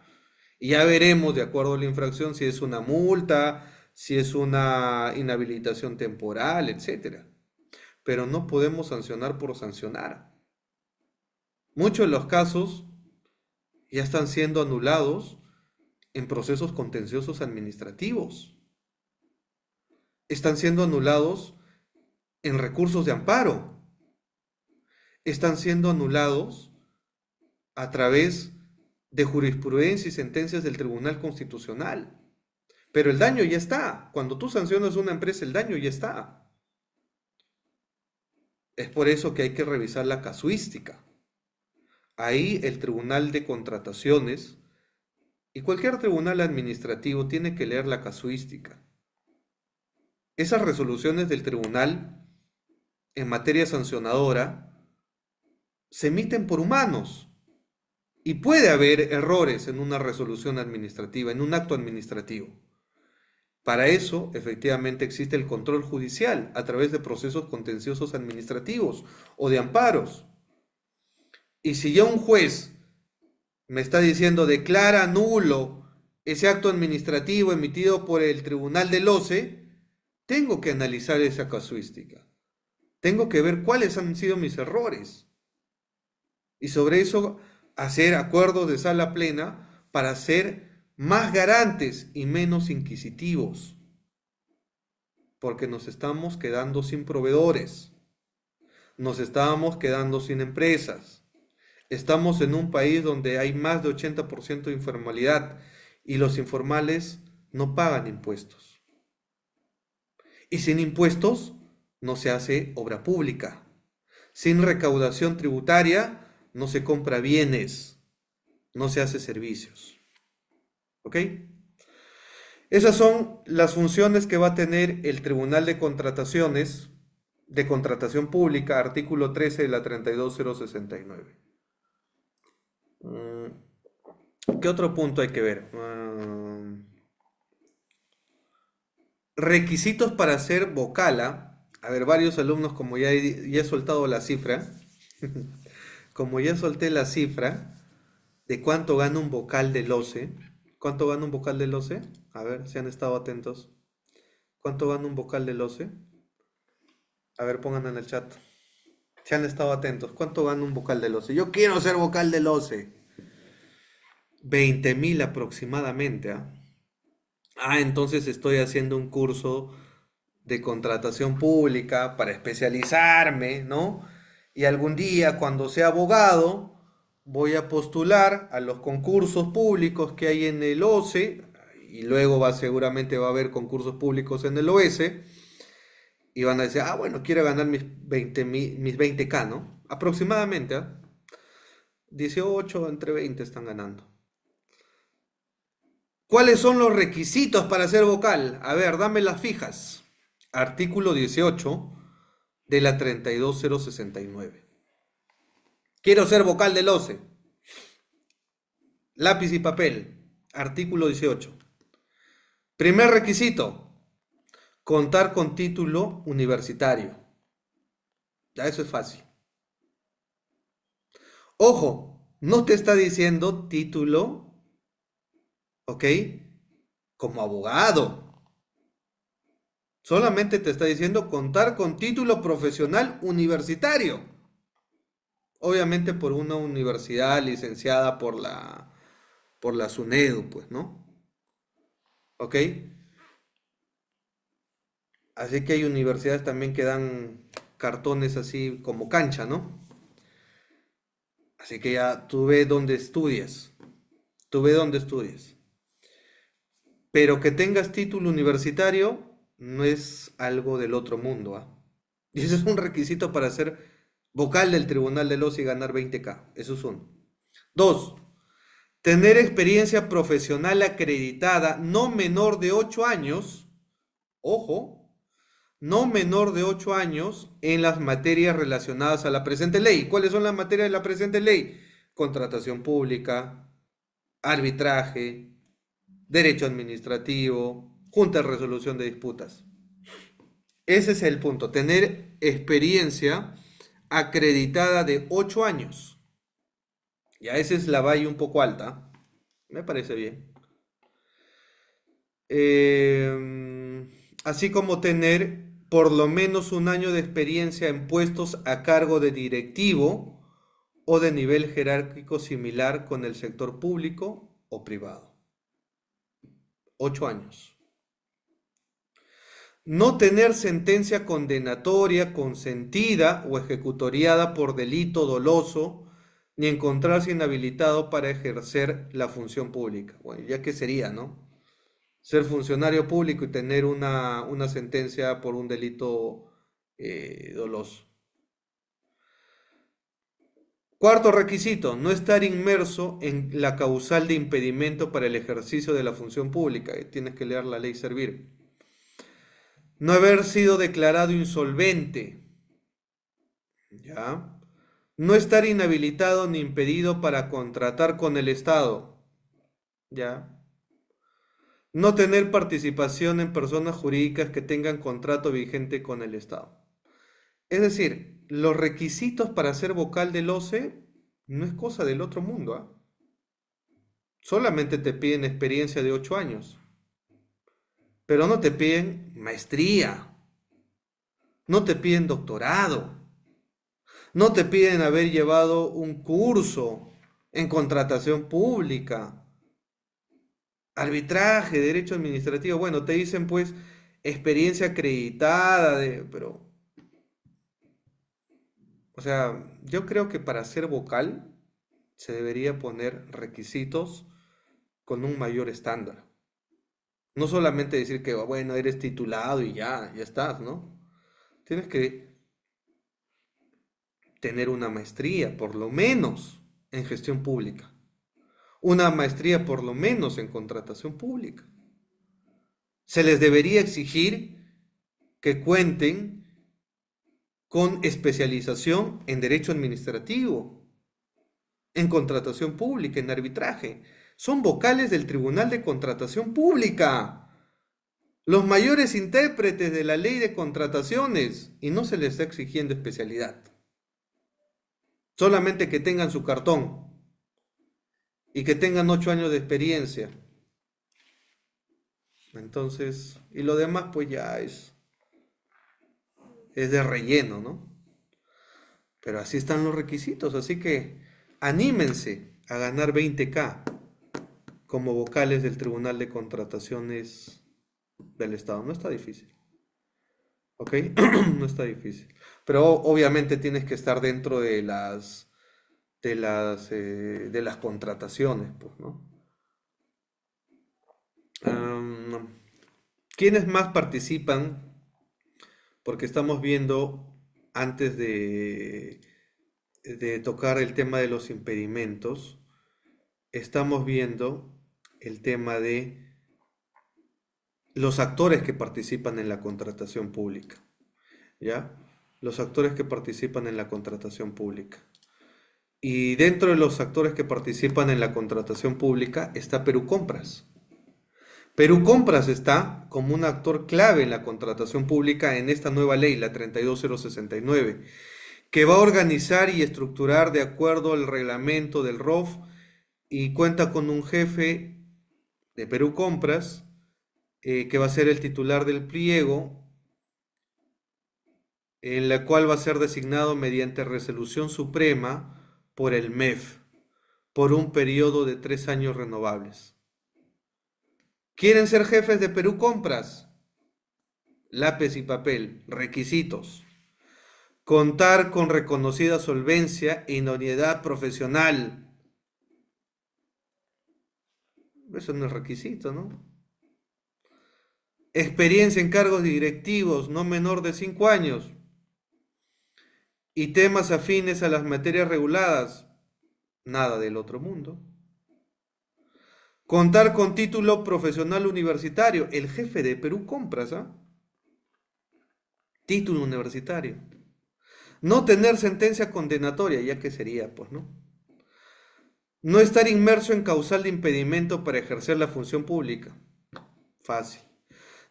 Y ya veremos, de acuerdo a la infracción, si es una multa, si es una inhabilitación temporal, etcétera. Pero no podemos sancionar por sancionar. Muchos de los casos ya están siendo anulados en procesos contenciosos administrativos. Están siendo anulados en recursos de amparo. Están siendo anulados a través de jurisprudencia y sentencias del Tribunal Constitucional. Pero el daño ya está. Cuando tú sancionas a una empresa, el daño ya está. Es por eso que hay que revisar la casuística. Ahí el Tribunal de Contrataciones y cualquier tribunal administrativo tiene que leer la casuística. Esas resoluciones del tribunal en materia sancionadora se emiten por humanos y puede haber errores en una resolución administrativa, en un acto administrativo. Para eso, efectivamente, existe el control judicial a través de procesos contenciosos administrativos o de amparos. Y si ya un juez me está diciendo declara nulo ese acto administrativo emitido por el Tribunal del OCE, tengo que analizar esa casuística. Tengo que ver cuáles han sido mis errores. Y sobre eso hacer acuerdos de sala plena para ser más garantes y menos inquisitivos. Porque nos estamos quedando sin proveedores. Nos estamos quedando sin empresas. Estamos en un país donde hay más de 80% de informalidad y los informales no pagan impuestos. Y sin impuestos no se hace obra pública. Sin recaudación tributaria no se compra bienes, no se hace servicios. ¿Ok? Esas son las funciones que va a tener el Tribunal de Contrataciones, de Contratación Pública, artículo 13 de la 32069. ¿Qué otro punto hay que ver? Requisitos para ser vocala. A ver, varios alumnos, como ya he soltado la cifra, como ya solté la cifra de cuánto gana un vocal del OCE. ¿Cuánto gana un vocal del OCE? A ver, si han estado atentos. ¿Cuánto gana un vocal del OCE? A ver, pongan en el chat. Si han estado atentos. ¿Cuánto gana un vocal del OCE? Yo quiero ser vocal del OCE. 20.000 aproximadamente. Entonces estoy haciendo un curso de contratación pública para especializarme, ¿no? Y algún día, cuando sea abogado, voy a postular a los concursos públicos que hay en el OCE, y luego seguramente va a haber concursos públicos en el OS, y van a decir, bueno, quiero ganar mis 20K, ¿no? Aproximadamente, 18 entre 20 están ganando. ¿Cuáles son los requisitos para ser vocal? A ver, dame las fijas. Artículo 18 de la 32069. Quiero ser vocal del OCE. Lápiz y papel. Artículo 18. Primer requisito. Contar con título universitario. Ya eso es fácil. Ojo, no te está diciendo título, ¿ok? Como abogado. Solamente te está diciendo contar con título profesional universitario. Obviamente por una universidad licenciada por la SUNEDU, pues, ¿no? ¿Ok? Así que hay universidades también que dan cartones así como cancha, ¿no? Así que ya tú ve dónde estudias. Tú ve dónde estudias. Pero que tengas título universitario no es algo del otro mundo, Y ese es un requisito para ser vocal del Tribunal del OCE y ganar 20K. Eso es uno. Dos, tener experiencia profesional acreditada no menor de 8 años, ojo, no menor de 8 años en las materias relacionadas a la presente ley. ¿Cuáles son las materias de la presente ley? Contratación pública, arbitraje, derecho administrativo, junta de resolución de disputas. Ese es el punto, tener experiencia acreditada de 8 años. Ya esa es la valla un poco alta. Me parece bien. Así como tener por lo menos un año de experiencia en puestos a cargo de directivo o de nivel jerárquico similar con el sector público o privado. 8 años. No tener sentencia condenatoria, consentida o ejecutoriada por delito doloso, ni encontrarse inhabilitado para ejercer la función pública. Bueno, ya que sería, ¿no? Ser funcionario público y tener una sentencia por un delito doloso. Cuarto requisito, no estar inmerso en la causal de impedimento para el ejercicio de la función pública. Tienes que leer la ley Servir. No haber sido declarado insolvente, ¿ya? No estar inhabilitado ni impedido para contratar con el Estado, ¿ya? No tener participación en personas jurídicas que tengan contrato vigente con el Estado. Es decir, los requisitos para ser vocal del OCE no es cosa del otro mundo, ¿ah? Solamente te piden experiencia de 8 años, pero no te piden maestría, no te piden doctorado, no te piden haber llevado un curso en contratación pública, arbitraje, derecho administrativo. Bueno, te dicen pues experiencia acreditada, pero, o sea, yo creo que para ser vocal se debería poner requisitos con un mayor estándar. No solamente decir que, bueno, eres titulado y ya estás, ¿no? Tienes que tener una maestría, por lo menos, en gestión pública. Una maestría, por lo menos, en contratación pública. Se les debería exigir que cuenten con especialización en derecho administrativo, en contratación pública, en arbitraje. Son vocales del Tribunal de Contratación Pública, los mayores intérpretes de la ley de contrataciones, y no se les está exigiendo especialidad. Solamente que tengan su cartón y que tengan 8 años de experiencia. Entonces, y lo demás pues ya es de relleno, ¿no? Pero así están los requisitos, así que anímense a ganar 20K como vocales del Tribunal de Contrataciones del Estado. No está difícil, ¿ok? No está difícil. Pero obviamente tienes que estar dentro de las contrataciones, pues, ¿no? Um, ¿Quiénes más participan? Porque estamos viendo, antes de tocar el tema de los impedimentos, estamos viendo el tema de los actores que participan en la contratación pública, ¿ya? Los actores que participan en la contratación pública. Y dentro de los actores que participan en la contratación pública está Perú Compras. Perú Compras está como un actor clave en la contratación pública en esta nueva ley, la 32069, que va a organizar y estructurar de acuerdo al reglamento del ROF y cuenta con un jefe de Perú Compras, que va a ser el titular del pliego, en la cual va a ser designado mediante resolución suprema por el MEF, por un periodo de 3 años renovables. ¿Quieren ser jefes de Perú Compras? Lápiz y papel, requisitos: contar con reconocida solvencia e idoneidad profesional. Eso no es requisito, ¿no? Experiencia en cargos directivos no menor de 5 años. Y temas afines a las materias reguladas. Nada del otro mundo. Contar con título profesional universitario. El jefe de Perú Compras, ¿ah? Título universitario. No tener sentencia condenatoria, ya que sería, pues, ¿no? No estar inmerso en causal de impedimento para ejercer la función pública. Fácil.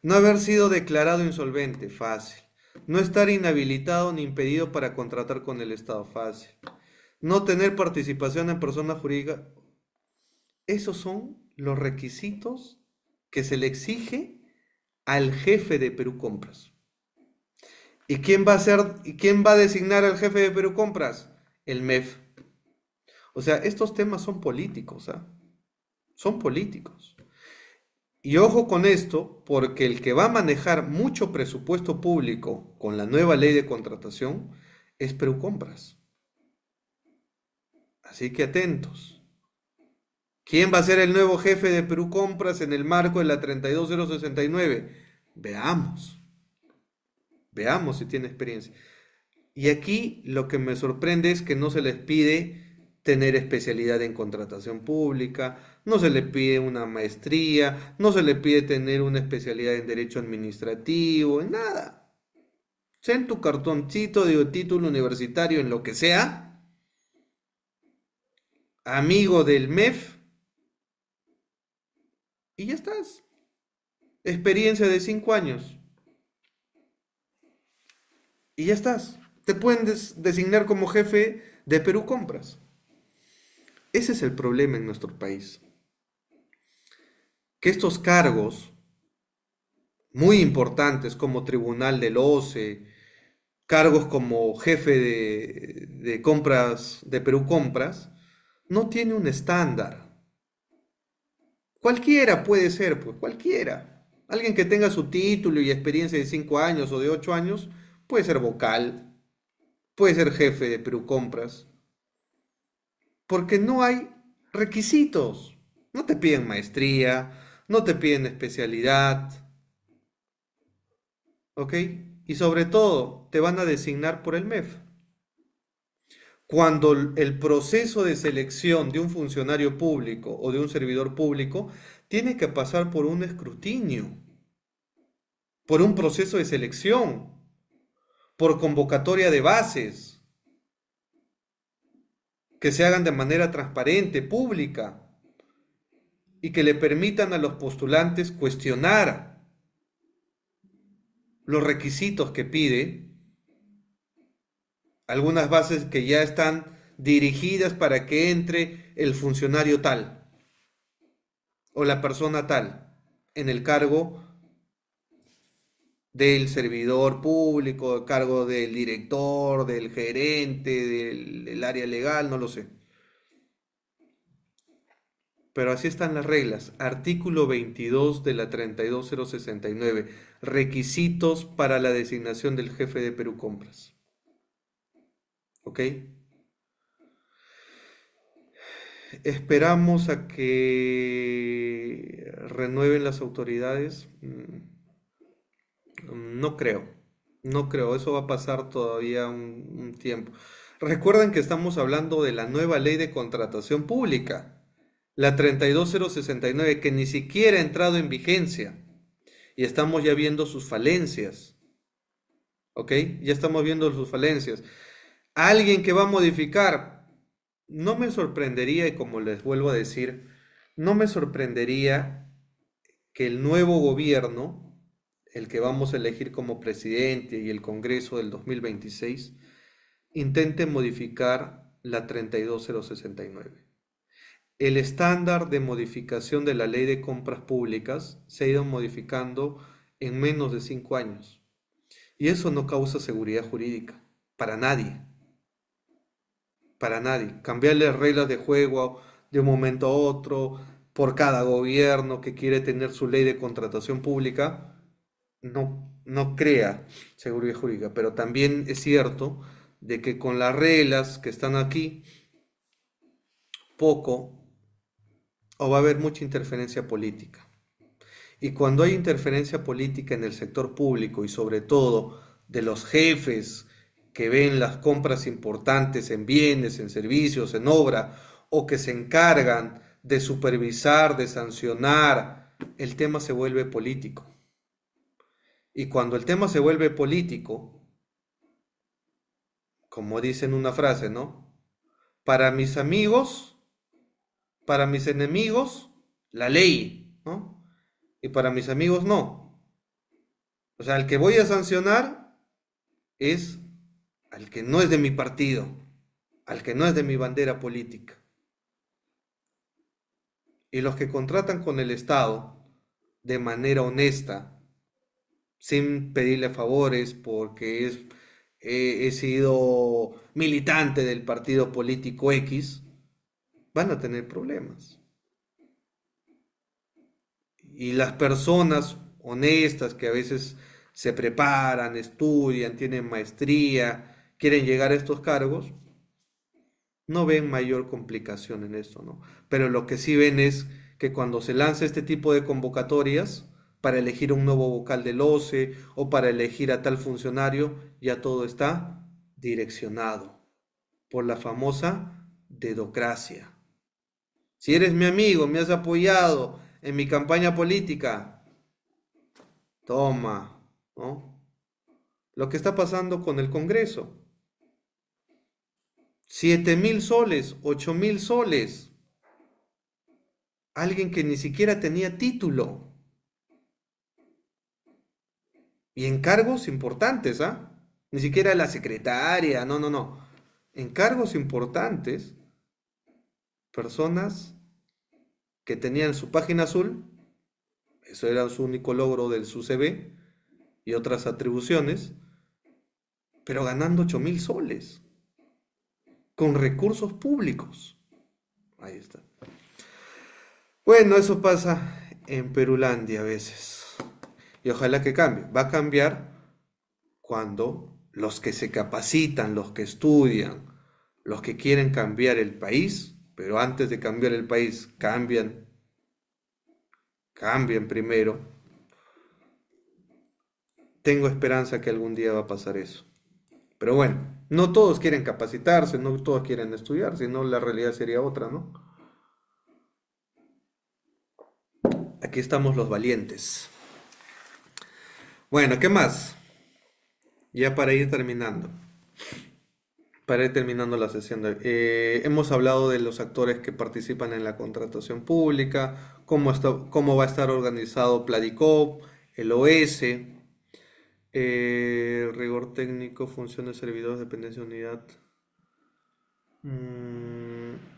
No haber sido declarado insolvente. Fácil. No estar inhabilitado ni impedido para contratar con el Estado. Fácil. No tener participación en persona jurídica. Esos son los requisitos que se le exige al jefe de Perú Compras. ¿Y quién va a designar al jefe de Perú Compras? El MEF. O sea, estos temas son políticos, ¿ah? Son políticos. Y ojo con esto, porque el que va a manejar mucho presupuesto público con la nueva ley de contratación es Compras. Así que atentos. ¿Quién va a ser el nuevo jefe de Compras en el marco de la 32069? Veamos, veamos si tiene experiencia. Y aquí lo que me sorprende es que no se les pide tener especialidad en contratación pública, no se le pide una maestría, no se le pide tener una especialidad en derecho administrativo, en nada. Sea en tu cartoncito de título universitario, en lo que sea, amigo del MEF, y ya estás. Experiencia de 5 años, y ya estás. Te pueden designar como jefe de Compras. Ese es el problema en nuestro país. Que estos cargos muy importantes como tribunal del OCE, cargos como jefe de compras de Compras, no tiene un estándar. Cualquiera puede ser, pues cualquiera. Alguien que tenga su título y experiencia de 5 años o de 8 años puede ser vocal, puede ser jefe de Compras, porque no hay requisitos. No te piden maestría, no te piden especialidad, ¿ok? Y sobre todo, te van a designar por el MEF. Cuando el proceso de selección de un funcionario público o de un servidor público tiene que pasar por un escrutinio, por un proceso de selección, por convocatoria de bases, que se hagan de manera transparente, pública, y que le permitan a los postulantes cuestionar los requisitos que pide, algunas bases que ya están dirigidas para que entre el funcionario tal o la persona tal en el cargo del servidor público, cargo del director, del gerente, del área legal, no lo sé. Pero así están las reglas. Artículo 22 de la 32069. Requisitos para la designación del jefe de Compras. ¿Ok? Esperamos a que renueven las autoridades. No creo, no creo, eso va a pasar todavía un tiempo. Recuerden que estamos hablando de la nueva ley de contratación pública, la 32069, que ni siquiera ha entrado en vigencia y estamos ya viendo sus falencias, ¿ok? Ya estamos viendo sus falencias. Alguien que va a modificar, no me sorprendería, y como les vuelvo a decir, no me sorprendería que el nuevo gobierno, el que vamos a elegir como presidente y el Congreso del 2026, intente modificar la 32069. El estándar de modificación de la ley de compras públicas se ha ido modificando en menos de 5 años. Y eso no causa seguridad jurídica para nadie, para nadie. Cambiarle reglas de juego de un momento a otro por cada gobierno que quiere tener su ley de contratación pública no crea seguridad jurídica, pero también es cierto de que con las reglas que están aquí, poco o va a haber mucha interferencia política. Y cuando hay interferencia política en el sector público y sobre todo de los jefes que ven las compras importantes en bienes, en servicios, en obra, o que se encargan de supervisar, de sancionar, el tema se vuelve político. Y cuando el tema se vuelve político, como dicen una frase, ¿no? Para mis amigos, para mis enemigos, la ley, ¿no? Y para mis amigos no. O sea, al que voy a sancionar es al que no es de mi partido, al que no es de mi bandera política. Y los que contratan con el Estado de manera honesta, sin pedirle favores, porque he sido militante del partido político X, van a tener problemas. y las personas honestas que a veces se preparan, estudian, tienen maestría, quieren llegar a estos cargos, no ven mayor complicación en esto, ¿no? Pero lo que sí ven es que cuando se lanza este tipo de convocatorias para elegir un nuevo vocal del OCE o para elegir a tal funcionario, ya todo está direccionado por la famosa dedocracia. Si eres mi amigo, me has apoyado en mi campaña política, toma, ¿no? Lo que está pasando con el Congreso. 7.000 soles, 8.000 soles. Alguien que ni siquiera tenía título. Y en cargos importantes, ¿ah? Ni siquiera la secretaria, no, no, no. En cargos importantes, personas que tenían su página azul, eso era su único logro de su CV y otras atribuciones, pero ganando 8.000 soles, con recursos públicos. Ahí está. Bueno, eso pasa en Perulandia a veces. Y ojalá que cambie. Va a cambiar cuando los que se capacitan, los que estudian, los que quieren cambiar el país, pero antes de cambiar el país, cambien primero. Tengo esperanza que algún día va a pasar eso. Pero bueno, no todos quieren capacitarse, no todos quieren estudiar, si no la realidad sería otra, ¿no? Aquí estamos los valientes. Bueno, ¿qué más? Ya para ir terminando. Para ir terminando la sesión hemos hablado de los actores que participan en la contratación pública, cómo va a estar organizado Pladicop, el OS, rigor técnico, funciones, servidores, dependencia, unidad,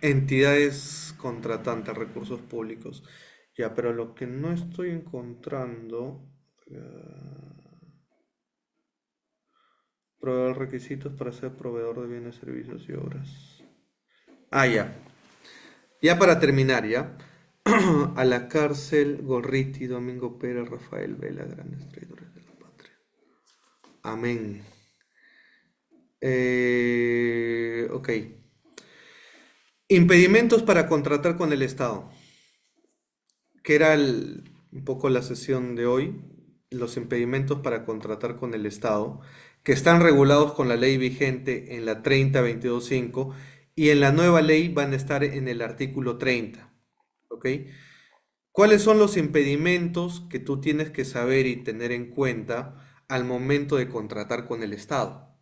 entidades contratantes, recursos públicos. Ya, pero lo que no estoy encontrando, proveedor requisitos para ser proveedor de bienes, servicios y obras. Ah, ya. Ya para terminar, ya. A la cárcel, Gorriti, Domingo Pérez, Rafael Vela, grandes traidores de la patria. Amén. Ok. Impedimentos para contratar con el Estado, que era un poco la sesión de hoy. Los impedimentos para contratar con el Estado, que están regulados con la ley vigente en la 30.22.5 y en la nueva ley van a estar en el artículo 30. ¿Ok? ¿Cuáles son los impedimentos que tú tienes que saber y tener en cuenta al momento de contratar con el Estado?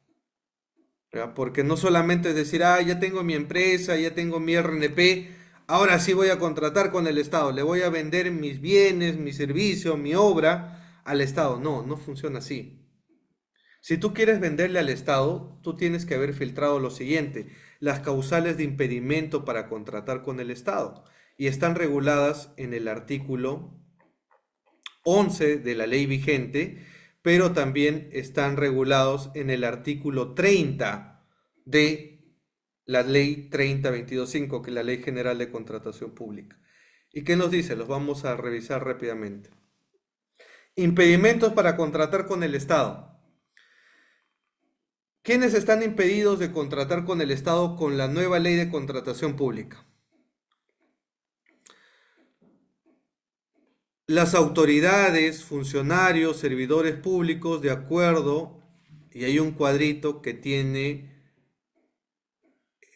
¿Ya? Porque no solamente es decir, ah, ya tengo mi empresa, ya tengo mi RNP, ahora sí voy a contratar con el Estado, le voy a vender mis bienes, mi servicio, mi obra al Estado. No, no funciona así. Si tú quieres venderle al Estado, tú tienes que haber filtrado lo siguiente: las causales de impedimento para contratar con el Estado, y están reguladas en el artículo 11 de la ley vigente, pero también están regulados en el artículo 30 de la ley 30.22.5, que es la Ley General de Contratación Pública. ¿Y qué nos dice? Los vamos a revisar rápidamente. Impedimentos para contratar con el Estado. ¿Quiénes están impedidos de contratar con el Estado con la nueva ley de contratación pública? Las autoridades, funcionarios, servidores públicos, de acuerdo, y hay un cuadrito que tiene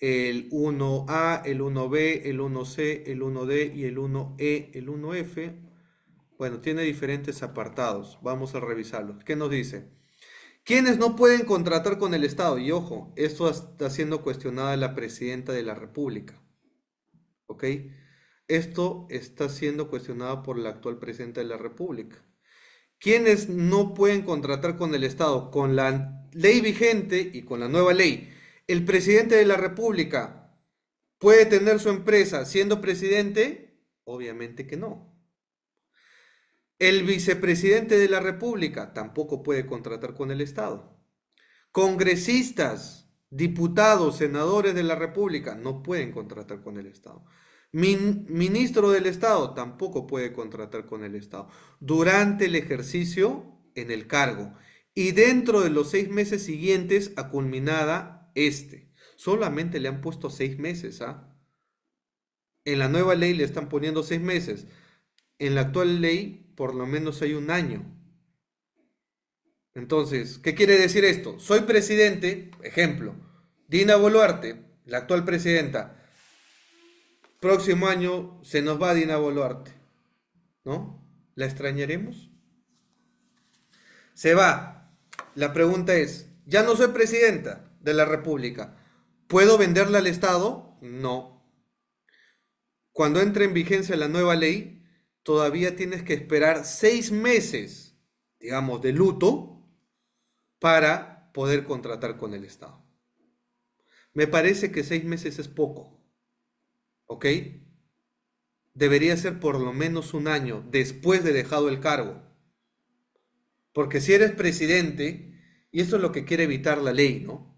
el 1A, el 1B, el 1C, el 1D y el 1E, el 1F. Bueno, tiene diferentes apartados. Vamos a revisarlos. ¿Qué nos dice? ¿Quiénes no pueden contratar con el Estado? Y ojo, esto está siendo cuestionada la presidenta de la República. ¿Ok? Esto está siendo cuestionado por la actual presidenta de la República. ¿Quiénes no pueden contratar con el Estado? Con la ley vigente y con la nueva ley. ¿El presidente de la República puede tener su empresa siendo presidente? Obviamente que no. El vicepresidente de la República tampoco puede contratar con el Estado. Congresistas, diputados, senadores de la República no pueden contratar con el Estado. Ministro del Estado tampoco puede contratar con el Estado. Durante el ejercicio en el cargo y dentro de los 6 meses siguientes a culminada este. Solamente le han puesto 6 meses, ¿ah? En la nueva ley le están poniendo 6 meses. En la actual ley por lo menos hay un año. Entonces, ¿qué quiere decir esto? Soy presidente, ejemplo, Dina Boluarte, la actual presidenta. Próximo año se nos va Dina Boluarte, ¿no? ¿La extrañaremos? Se va. La pregunta es, ya no soy presidenta de la República. ¿Puedo venderla al Estado? No. Cuando entre en vigencia la nueva ley, todavía tienes que esperar 6 meses, digamos, de luto para poder contratar con el Estado. Me parece que 6 meses es poco, ¿ok? Debería ser por lo menos un año después de dejado el cargo. Porque si eres presidente, y esto es lo que quiere evitar la ley, ¿no?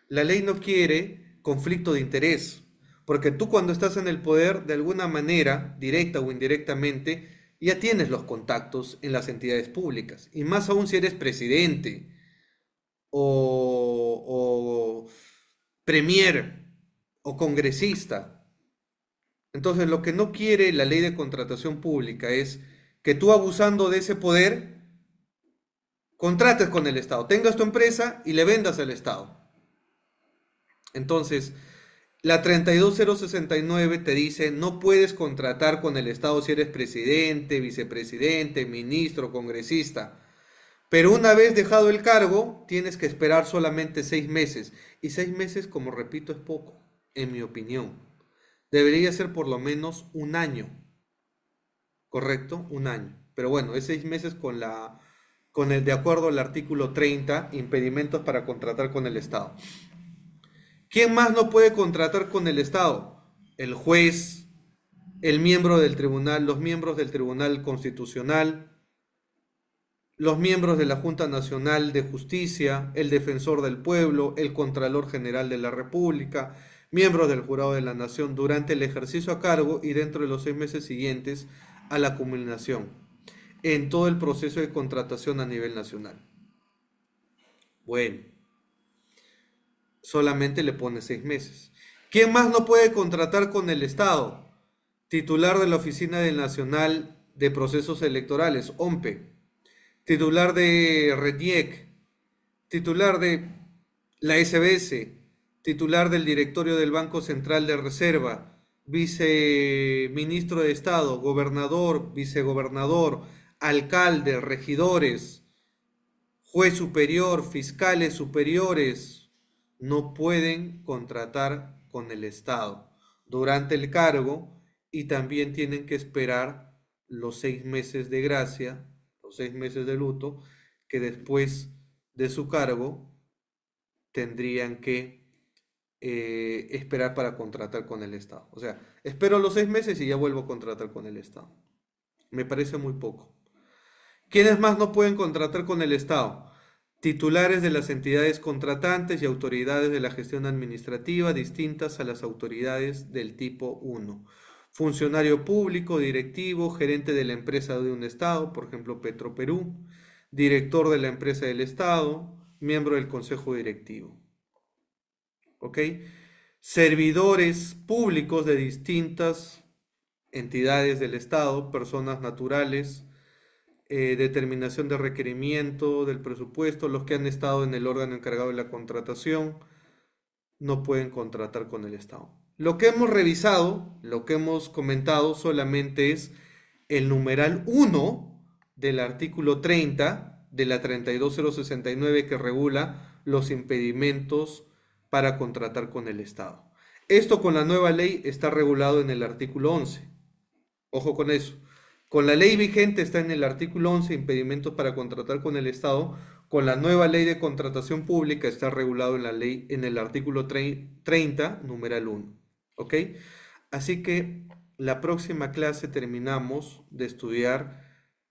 La ley no quiere conflicto de interés, porque tú cuando estás en el poder, de alguna manera, directa o indirectamente, ya tienes los contactos en las entidades públicas. Y más aún si eres presidente o premier o congresista. Entonces, lo que no quiere la ley de contratación pública es que tú abusando de ese poder contrates con el Estado, tengas tu empresa y le vendas al Estado. Entonces, la 32069 te dice, no puedes contratar con el Estado si eres presidente, vicepresidente, ministro, congresista. Pero una vez dejado el cargo, tienes que esperar solamente 6 meses. Y 6 meses, como repito, es poco, en mi opinión. Debería ser por lo menos un año, ¿correcto? Un año. Pero bueno, es 6 meses con el de acuerdo al artículo 30, impedimentos para contratar con el Estado. ¿Quién más no puede contratar con el Estado? El juez, el miembro del tribunal, los miembros del Tribunal Constitucional, los miembros de la Junta Nacional de Justicia, el Defensor del Pueblo, el Contralor General de la República, miembros del Jurado de la Nación durante el ejercicio a cargo y dentro de los 6 meses siguientes a la culminación, en todo el proceso de contratación a nivel nacional. Bueno, solamente le pone 6 meses. ¿Quién más no puede contratar con el Estado? Titular de la Oficina Nacional de Procesos Electorales, OMPE, titular de RENIEC, titular de la SBS, titular del directorio del Banco Central de Reserva, viceministro de Estado, gobernador, vicegobernador, alcalde, regidores, juez superior, fiscales superiores, no pueden contratar con el Estado durante el cargo y también tienen que esperar los 6 meses de gracia, los 6 meses de luto, que después de su cargo tendrían que esperar para contratar con el Estado. O sea, espero los 6 meses y ya vuelvo a contratar con el Estado. Me parece muy poco. ¿Quiénes más no pueden contratar con el Estado? Titulares de las entidades contratantes y autoridades de la gestión administrativa distintas a las autoridades del tipo 1. Funcionario público, directivo, gerente de la empresa de un Estado, por ejemplo Petroperú, director de la empresa del Estado, miembro del consejo directivo. ¿Ok? Servidores públicos de distintas entidades del Estado, personas naturales, determinación de requerimiento del presupuesto, los que han estado en el órgano encargado de la contratación, no pueden contratar con el Estado. Lo que hemos revisado, lo que hemos comentado solamente es el numeral 1 del artículo 30 de la 32069 que regula los impedimentos para contratar con el Estado. Esto con la nueva ley está regulado en el artículo 11. Ojo con eso. Con la ley vigente está en el artículo 11, impedimentos para contratar con el Estado. Con la nueva ley de contratación pública está regulado en la ley, en el artículo 30, numeral 1. ¿Ok? Así que la próxima clase terminamos de estudiar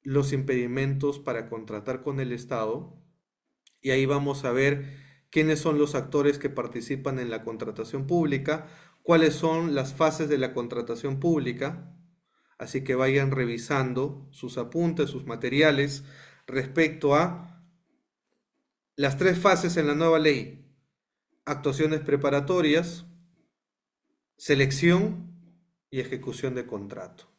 los impedimentos para contratar con el Estado y ahí vamos a ver quiénes son los actores que participan en la contratación pública, cuáles son las fases de la contratación pública, así que vayan revisando sus apuntes, sus materiales respecto a las tres fases en la nueva ley: actuaciones preparatorias, selección y ejecución de contrato.